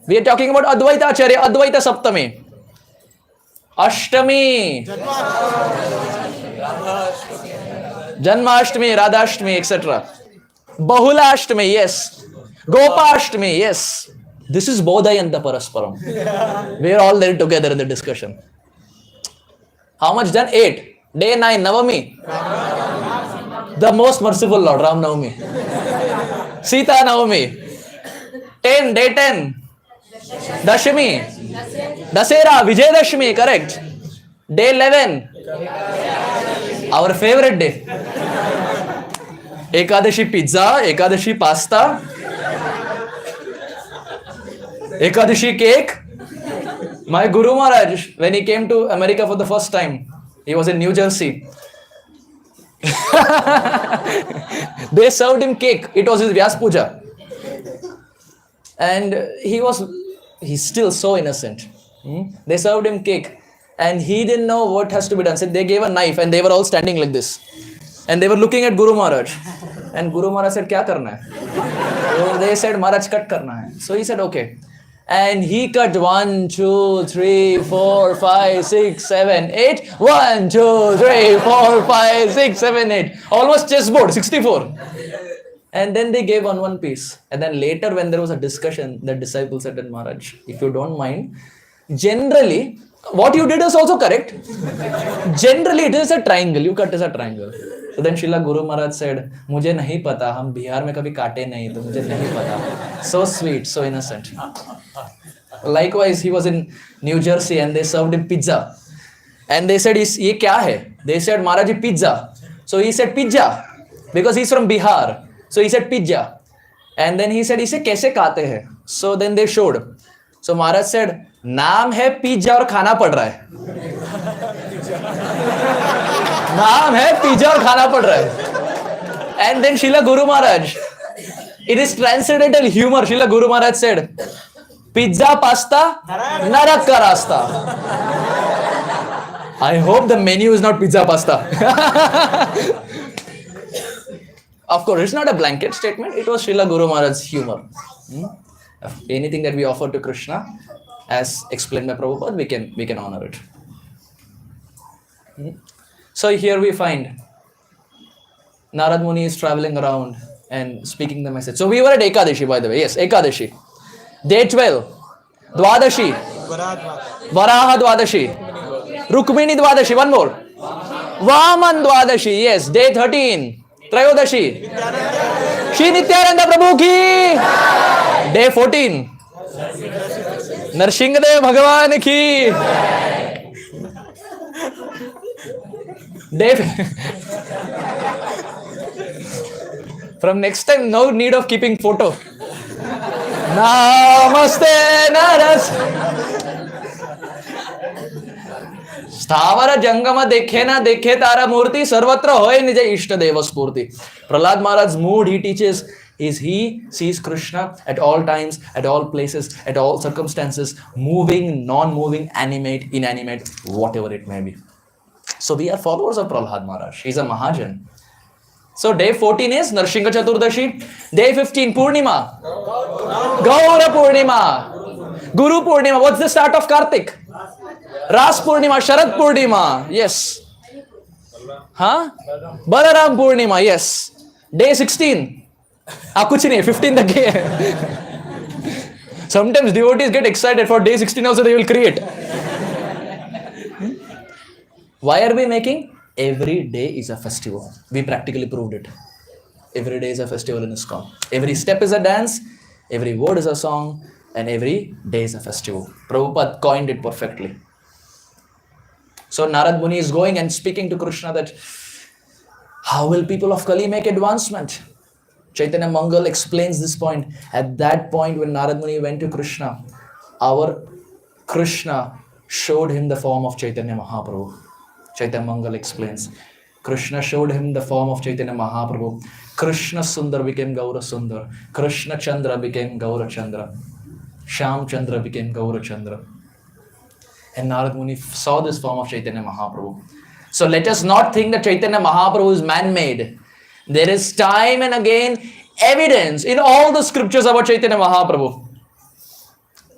We are talking about Advaita Acharya, Advaita Saptami. Ashtami. Janmashtami, Radhashtami, etc. Bahula Ashtami, yes. Gopashtami, yes. This is Bodhayanta Parasparam. We are all there together in the discussion. How much done? 8. Day 9, Navami. The most merciful Lord, Ram Navami. Sita Navami. 10, day 10. Dashami. Dasera, Vijayadashmi, correct. Day 11. Our favorite day. Ekadashi pizza, Ekadashi pasta, Ekadashi cake. My Guru Maharaj, when he came to America for the first time, he was in New Jersey. They served him cake. It was his Vyas Puja. And he's still so innocent. They served him cake. And he didn't know what has to be done. So they gave a knife and they were all standing like this. And they were looking at Guru Maharaj. And Guru Maharaj said, "Kya karna hai?" So they said, "Maharaj, cut karna hai." So he said, "Okay." And he cut 1, 2, 3, 4, 5, 6, 7, 8. 1, 2, 3, 4, 5, 6, 7, 8. Almost chessboard, 64. And then they gave one piece. And then later when there was a discussion, the disciples said, "Maharaj, if you don't mind, generally, what you did is also correct. Generally, it is a triangle. You cut as a triangle." So then Srila Guru Maharaj said, "मुझे नहीं पता, हम बिहार में कभी काटे नहीं, तो मुझे नहीं पता." So sweet, so innocent. Likewise, he was in New Jersey and they served him pizza. And they said, "ये क्या है?" They said, "Maharaj, pizza." So he said, "Pizza," because he's from Bihar. So he said, "Pizza." And then he said, "इसे कैसे खाते हैं?" So then they showed. So Maharaj said, "नाम है pizza और खाना पड़ रहा है." नाम है पिज्जा और खाना पड़ रहा है. And then Srila Guru Maharaj, it is transcendental humor. Srila Guru Maharaj said, "Pizza, pasta, narak ka rasta." I hope the menu is not pizza, pasta. Of course, it's not a blanket statement. It was Srila Guru Maharaj's humor. Anything that we offer to Krishna, as explained by Prabhupada, we can honor it. So here we find Narad Muni is traveling around and speaking the message. So we were at Ekadashi, by the way. Yes, Ekadashi. Day 12. Dwadashi. Varaha Dwadashi. Rukmini Dwadashi. One more. Vaman Dwadashi. Yes, day 13. Trayodashi. Shri Nityananda Prabhu ki. Day 14. Narsinghadev Bhagavan ki. From next time, no need of keeping photo. Namaste Naras. स्थावर जंगम देखे ना देखे तारा मूर्ति सर्वत्र होय निज इष्ट देव स्फूर्ति. Prahlad Maharaj's mood, he teaches, is he sees Krishna at all times, at all places, at all circumstances, moving, non-moving, animate, inanimate, whatever it may be. So we are followers of Prahlad Maharaj. He's a Mahajan. So day 14 is Narsingha Chaturdashi. Day 15, Purnima. Gaura Purnima. Guru Purnima. What's the start of Kartik? Ras Purnima, Sharad Purnima. Yes. Huh? Balaram Purnima. Yes. Day 16. Kuch nahi, 15 तक है. Sometimes devotees get excited for day 16 also they will create. Why are we making? Every day is a festival. We practically proved it. Every day is a festival in ISKCON. Every step is a dance, every word is a song, and every day is a festival. Prabhupada coined it perfectly. So Narad Muni is going and speaking to Krishna that how will people of Kali make advancement? Chaitanya Mangal explains this point. At that point when Narad Muni went to Krishna, our Krishna showed him the form of Chaitanya Mahaprabhu. Chaitanya Mangal explains. Krishna showed him the form of Chaitanya Mahaprabhu. Krishna Sundar became Gaura Sundar. Krishna Chandra became Gaura Chandra. Sham Chandra became Gaura Chandra. And Narad Muni saw this form of Chaitanya Mahaprabhu. So let us not think that Chaitanya Mahaprabhu is man-made. There is time and again evidence in all the scriptures about Chaitanya Mahaprabhu.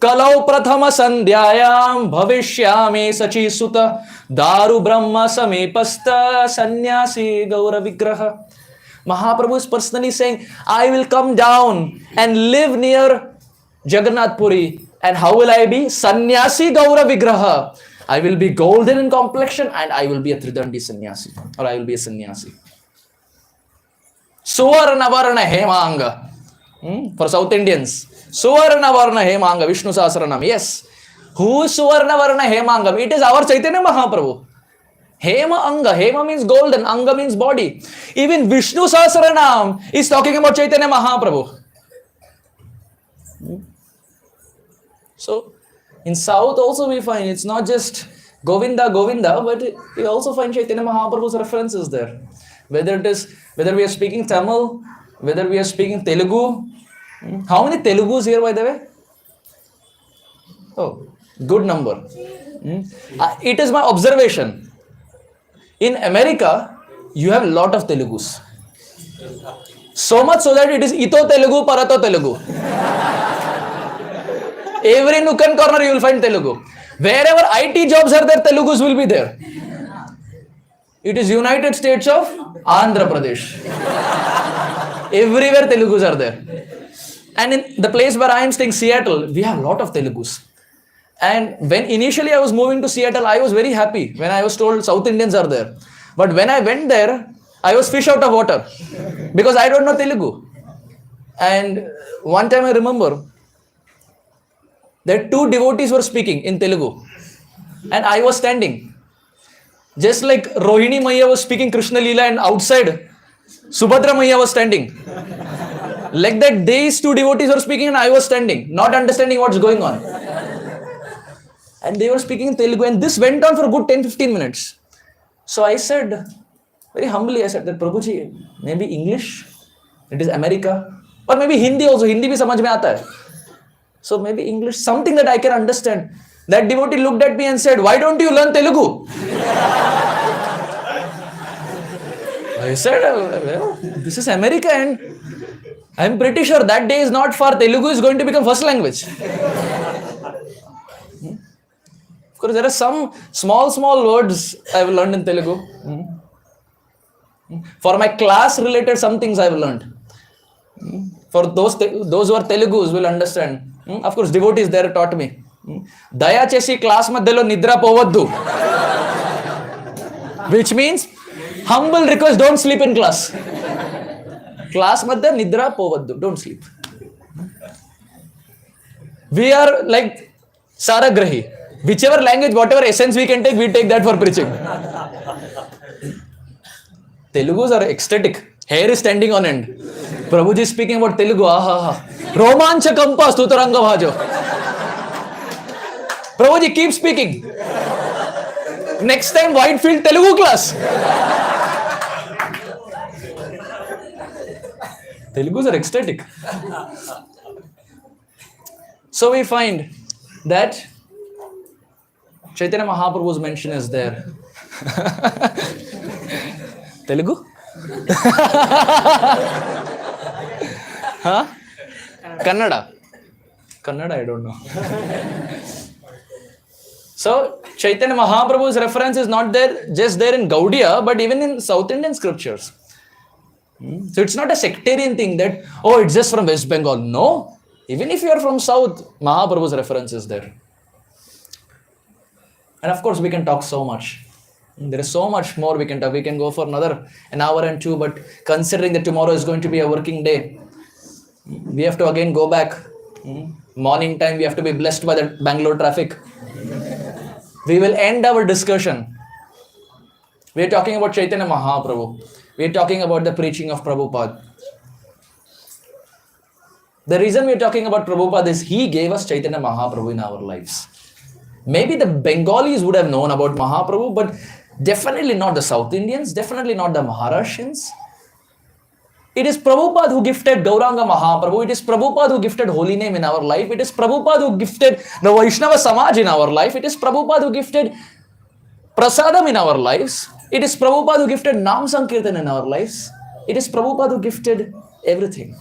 Kalau prathama sandhyayam bhavishyami sachi sutta daru brahma samepasta sannyasi gaura vigraha. Mahaprabhu is personally saying, I will come down and live near Jagannath Puri. And how will I be? Sannyasi gaura vigraha. I will be golden in complexion and I will be a Tridandi sannyasi. Or I will be a sannyasi. Suvarna varna hemanga. For South Indians. Suvarna varna hemanga. Vishnu Sahasranam. Yes. Who is Suvarna varna hemanga? It is our Chaitanya Mahaprabhu. Hema anga. Hema means golden. Anga means body. Even Vishnu Sahasranam is talking about Chaitanya Mahaprabhu. So, in South also we find it's not just Govinda, Govinda, but we also find Chaitanya Mahaprabhu's references there. whether we are speaking Tamil, whether we are speaking Telugu. How many Telugus here, by the way? Oh, good number. It is my observation. In America, you have a lot of Telugus. So much so that it is Ito Telugu, Parato Telugu. Every nook and corner you will find Telugu. Wherever IT jobs are there, Telugus will be there. It is United States of Andhra Pradesh. Everywhere Telugus are there. And in the place where I am staying, Seattle, we have a lot of Telugus. And when initially I was moving to Seattle, I was very happy when I was told South Indians are there. But when I went there, I was fish out of water because I don't know Telugu. And one time I remember that two devotees were speaking in Telugu and I was standing. Just like Rohini Maiya was speaking Krishna Leela and outside Subhadra Maiya was standing. Like that, these two devotees were speaking and I was standing, not understanding what's going on. And they were speaking in Telugu and this went on for a good 10-15 minutes. So I said, very humbly, I said that Prabhuji, maybe English, it is America, or maybe Hindi also, Hindi bhi samajh mein aata hai. So maybe English, something that I can understand. That devotee looked at me and said, why don't you learn Telugu? I said, well, this is America and I'm pretty sure that day is not far. Telugu is going to become first language. Of course, there are some small words I've learned in Telugu. For my class related, some things I've learned. For those who are Telugus will understand. Of course, devotees there taught me. Daya chesi class madhyalo nidra povaddu. Which means, humble request, don't sleep in class. Class madhya nidra povaddu, don't sleep. We are like Saragrahi. Whichever language, whatever essence we can take, we take that for preaching. Telugus are ecstatic. Hair is standing on end. Prabhuji is speaking about Telugu. Romancha kampa stutaranga bhajo. Prabhuji, keep speaking. Next time, Whitefield Telugu class. Telugus are ecstatic. So we find that Chaitanya Mahaprabhu's mention is there. Telugu? Huh? Kannada? Kannada, I don't know. So, Chaitanya Mahaprabhu's reference is not there just there in Gaudiya, but even in South Indian scriptures. So, it's not a sectarian thing that, oh, it's just from West Bengal. No. Even if you are from South, Mahaprabhu's reference is there. And of course, we can talk so much. There is so much more we can talk. We can go for an hour and two, but considering that tomorrow is going to be a working day, we have to again go back. Morning time, we have to be blessed by the Bangalore traffic. We will end our discussion. We are talking about Chaitanya Mahaprabhu. We are talking about the preaching of Prabhupada. The reason we are talking about Prabhupada is he gave us Chaitanya Mahaprabhu in our lives. Maybe the Bengalis would have known about Mahaprabhu, but definitely not the South Indians, definitely not the Maharashtrians. It is Prabhupada who gifted Gauranga Mahaprabhu. It is Prabhupada who gifted holy name in our life. It is Prabhupada who gifted the Vaishnava Samaj in our life. It is Prabhupada who gifted Prasadam in our lives. It is Prabhupada who gifted Nam Sankirtan in our lives. It is Prabhupada who gifted everything.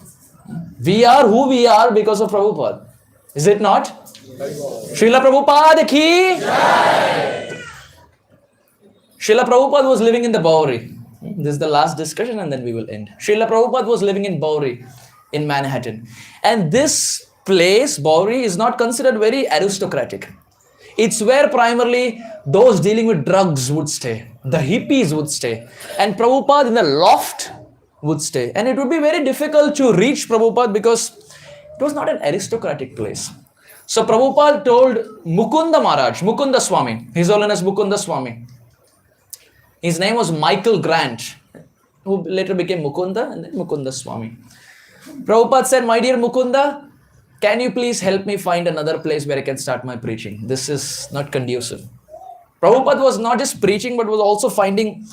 We are who we are because of Prabhupada. Is it not? Srila Prabhupada ki Jai. Srila Prabhupada was living in the Bowery. This is the last discussion and then we will end. Srila Prabhupada was living in Bowery in Manhattan. And this place, Bowery, is not considered very aristocratic. It's where primarily those dealing with drugs would stay. The hippies would stay. And Prabhupada in the loft would stay. And it would be very difficult to reach Prabhupada because it was not an aristocratic place. So Prabhupada told Mukunda Maharaj, Mukunda Swami, His Holiness Mukunda Swami. His name was Michael Grant, who later became Mukunda and then Mukunda Swami. Prabhupada said, my dear Mukunda, can you please help me find another place where I can start my preaching? This is not conducive. Prabhupada was not just preaching, but was also finding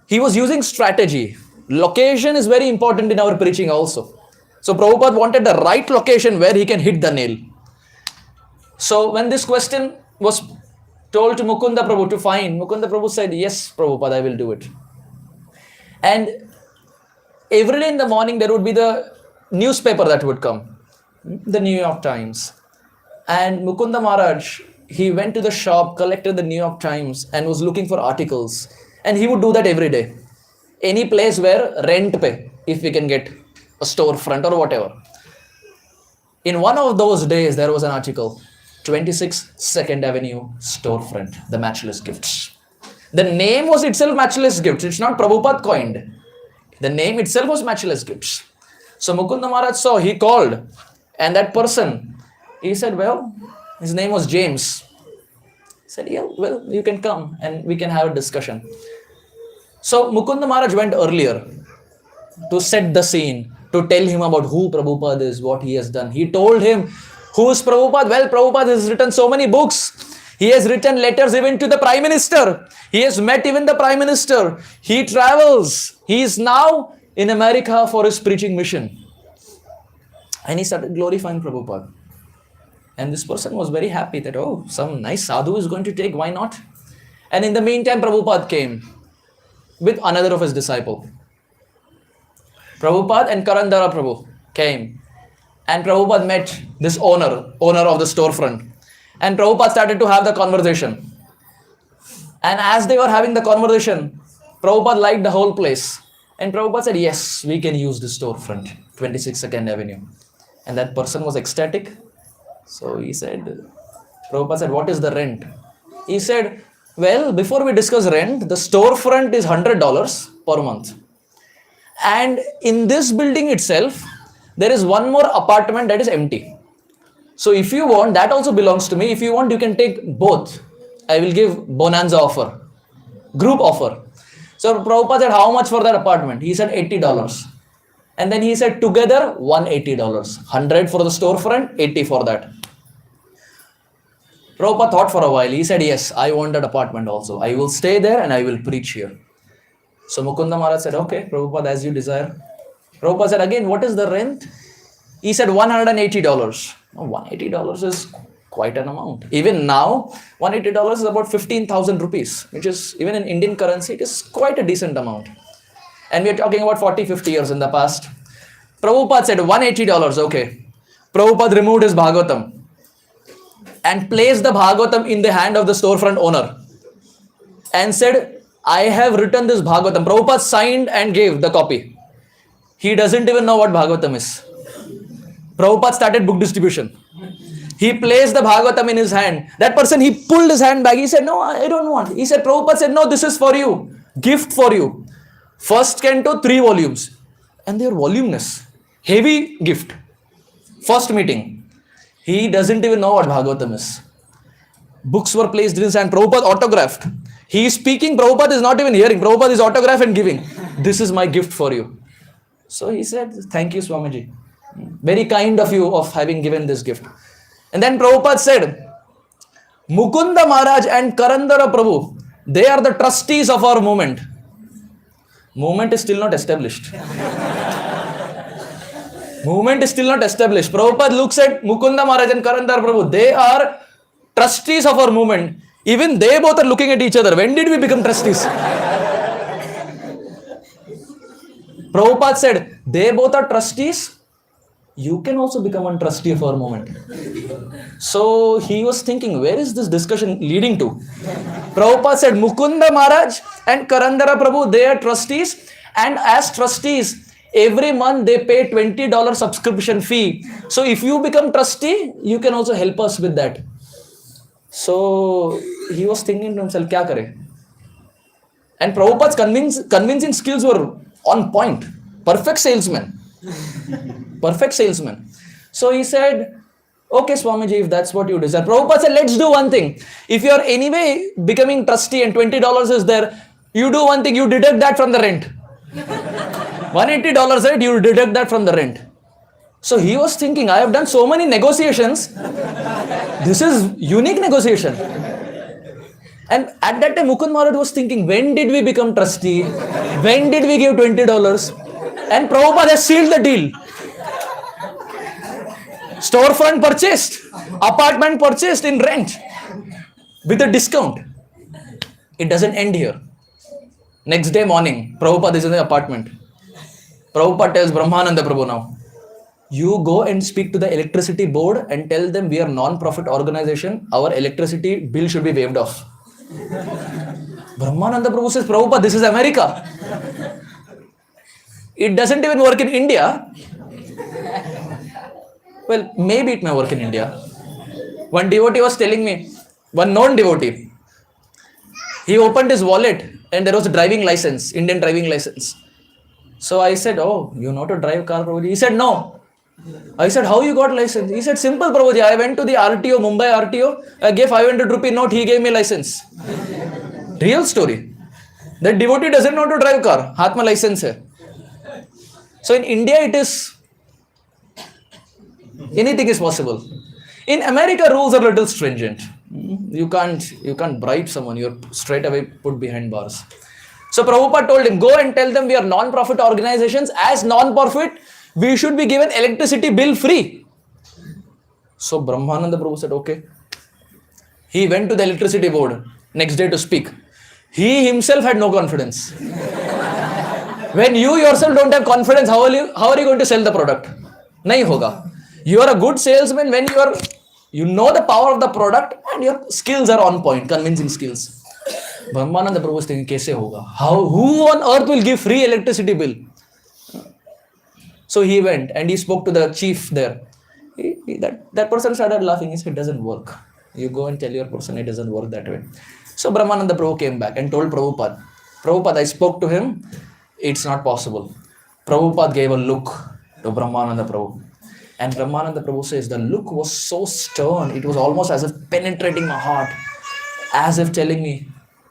he was using strategy. Location is very important in our preaching also. So Prabhupada wanted the right location where he can hit the nail. So when this question was told to Mukunda Prabhu to find, Mukunda Prabhu said, yes, Prabhupada, I will do it. And every day in the morning there would be the newspaper that would come, the New York Times. And Mukunda Maharaj, he went to the shop, collected the New York Times and was looking for articles. And he would do that every day. Any place where rent pay, if we can get a storefront or whatever. In one of those days, there was an article, 26 2nd Avenue storefront, the matchless gifts. The name was itself matchless gifts. It's not Prabhupada coined. The name itself was matchless gifts. So Mukunda Maharaj saw, he called, and that person, he said, well, his name was James. He said, yeah, well, you can come and we can have a discussion. So Mukunda Maharaj went earlier to set the scene, to tell him about who Prabhupada is, what he has done. He told him, who is Prabhupada? Well, Prabhupada has written so many books. He has written letters even to the Prime Minister. He has met even the Prime Minister. He travels. He is now in America for his preaching mission. And he started glorifying Prabhupada. And this person was very happy that, oh, some nice sadhu is going to take, why not? And in the meantime, Prabhupada came with another of his disciple. Prabhupada and Karandara Prabhu came. And Prabhupada met this owner of the storefront. And Prabhupada started to have the conversation. And as they were having the conversation, Prabhupada liked the whole place. And Prabhupada said, yes, we can use this storefront, 26 2nd Avenue. And that person was ecstatic. So he said, Prabhupada said, what is the rent? He said, well, before we discuss rent, the storefront is $100 per month. And in this building itself, there is one more apartment that is empty. So if you want, that also belongs to me. If you want, you can take both. I will give bonanza offer, group offer. So Prabhupada said, how much for that apartment? He said $80. And then he said, together $180. 100 for the storefront, 80 for that. Prabhupada thought for a while. He said, yes, I want that apartment also. I will stay there and I will preach here. So Mukunda Maharaj said, okay, Prabhupada, as you desire. Prabhupada said, again, what is the rent? He said, $180. Now, $180 is quite an amount. Even now, $180 is about 15,000 rupees, which is, even in Indian currency, it is quite a decent amount. And we are talking about 40, 50 years in the past. Prabhupada said, $180, okay. Prabhupada removed his Bhagavatam and placed the Bhagavatam in the hand of the storefront owner and said, I have written this Bhagavatam. Prabhupada signed and gave the copy. He doesn't even know what Bhagavatam is. Prabhupada started book distribution. He placed the Bhagavatam in his hand. That person, he pulled his hand back. He said, no, I don't want. He said, Prabhupada said, no, this is for you. Gift for you. First canto, 3 volumes. And they are voluminous. Heavy gift. First meeting. He doesn't even know what Bhagavatam is. Books were placed in his hand. Prabhupada autographed. He is speaking. Prabhupada is not even hearing. Prabhupada is autograph and giving. This is my gift for you. So he said, thank you, Swamiji. Very kind of you of having given this gift. And then Prabhupada said, Mukunda Maharaj and Karandara Prabhu, they are the trustees of our movement. Movement is still not established. Movement is still not established. Prabhupada looks at Mukunda Maharaj and Karandara Prabhu. They are trustees of our movement. Even they both are looking at each other. When did we become trustees? Prabhupada said, they both are trustees. You can also become a trustee of our movement. So he was thinking, where is this discussion leading to? Prabhupada said, Mukunda Maharaj and Karandara Prabhu, they are trustees. And as trustees, every month they pay $20 subscription fee. So if you become trustee, you can also help us with that. So he was thinking to himself, kya kare? And Prabhupada's convincing skills were on point. Perfect salesman. Perfect salesman. So he said, okay, Swamiji, if that's what you desire. Prabhupada said, let's do one thing. If you are anyway becoming trustee and $20 is there, you do one thing, you deduct that from the rent. $180, right? You deduct that from the rent. So he was thinking, I have done so many negotiations. This is unique negotiation. And at that time, Mukund Maharaj was thinking, when did we become trustee? When did we give $20? And Prabhupada has sealed the deal. Storefront purchased, apartment purchased in rent with a discount. It doesn't end here. Next day morning, Prabhupada is in the apartment. Prabhupada tells Brahmananda Prabhu now, you go and speak to the electricity board and tell them we are non-profit organization, our electricity bill should be waived off. Brahmananda Prabhu says, Prabhupada, this is America. It doesn't even work in India. Well, maybe it may work in India. One devotee was telling me, one known devotee, he opened his wallet and there was a driving license, Indian driving license. So I said, oh, you know to drive car, Prabhuji? He said, no. I said, how you got license? He said, simple, Prabhuji. I went to the RTO, Mumbai RTO. I gave 500 rupee note. He gave me license. Real story. That devotee doesn't know to drive car. Hatma license hai. So in India, it is, anything is possible. In America, rules are a little stringent. You can't bribe someone. You're straight away put behind bars. So Prabhupada told him, go and tell them we are non-profit organizations. As non-profit, we should be given electricity bill free. So Brahmananda Prabhu said, okay. He went to the electricity board next day to speak. He himself had no confidence. When you yourself don't have confidence, how are you going to sell the product? Nahi hoga. You are a good salesman when you know the power of the product and your skills are on point, convincing skills. Brahmananda Prabhu was thinking, kaise hoga? Who on earth will give free electricity bill? So he went and he spoke to the chief there. That person started laughing. He said, it doesn't work. You go and tell your person it doesn't work that way. So Brahmananda Prabhu came back and told Prabhupada, I spoke to him. It's not possible. Prabhupada gave a look to Brahmananda Prabhu. And Brahmananda Prabhu says, the look was so stern. It was almost as if penetrating my heart. As if telling me,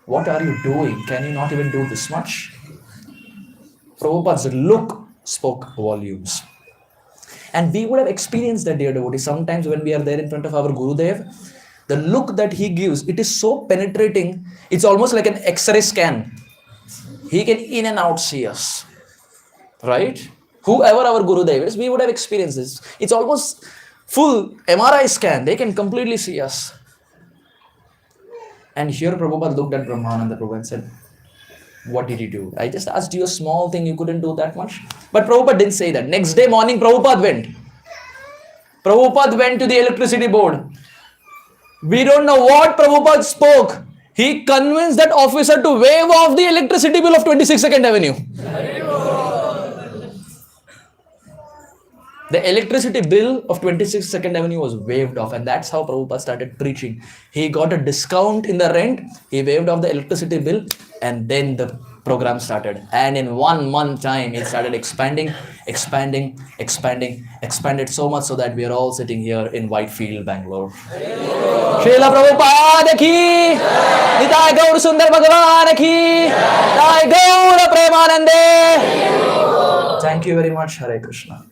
what are you doing? Can you not even do this much? Prabhupada's look spoke volumes. And we would have experienced that, dear devotee. Sometimes when we are there in front of our Gurudev, the look that he gives, it is so penetrating. It's almost like an X-ray scan. He can in and out see us. Right? Whoever our Gurudev is, we would have experienced this. It's almost full MRI scan. They can completely see us. And here Prabhupada looked at Brahmananda Prabhu and said, what did he do? I just asked you a small thing, you couldn't do that much. But Prabhupada didn't say that. Next day morning, Prabhupada went. Prabhupada went to the electricity board. We don't know what Prabhupada spoke. He convinced that officer to waive off the electricity bill of 26nd Avenue. The electricity bill of 26nd Avenue was waived off, and that's how Prabhupada started preaching. He got a discount in the rent, he waived off the electricity bill, and then the program started. And in 1 month time, it started expanded so much so that we are all sitting here in Whitefield, Bangalore. Srila Prabhupada ki, Nitai Gaur Sundar Bhagavan ki, Nitai Gaura Premanande. Thank you very much. Hare Krishna.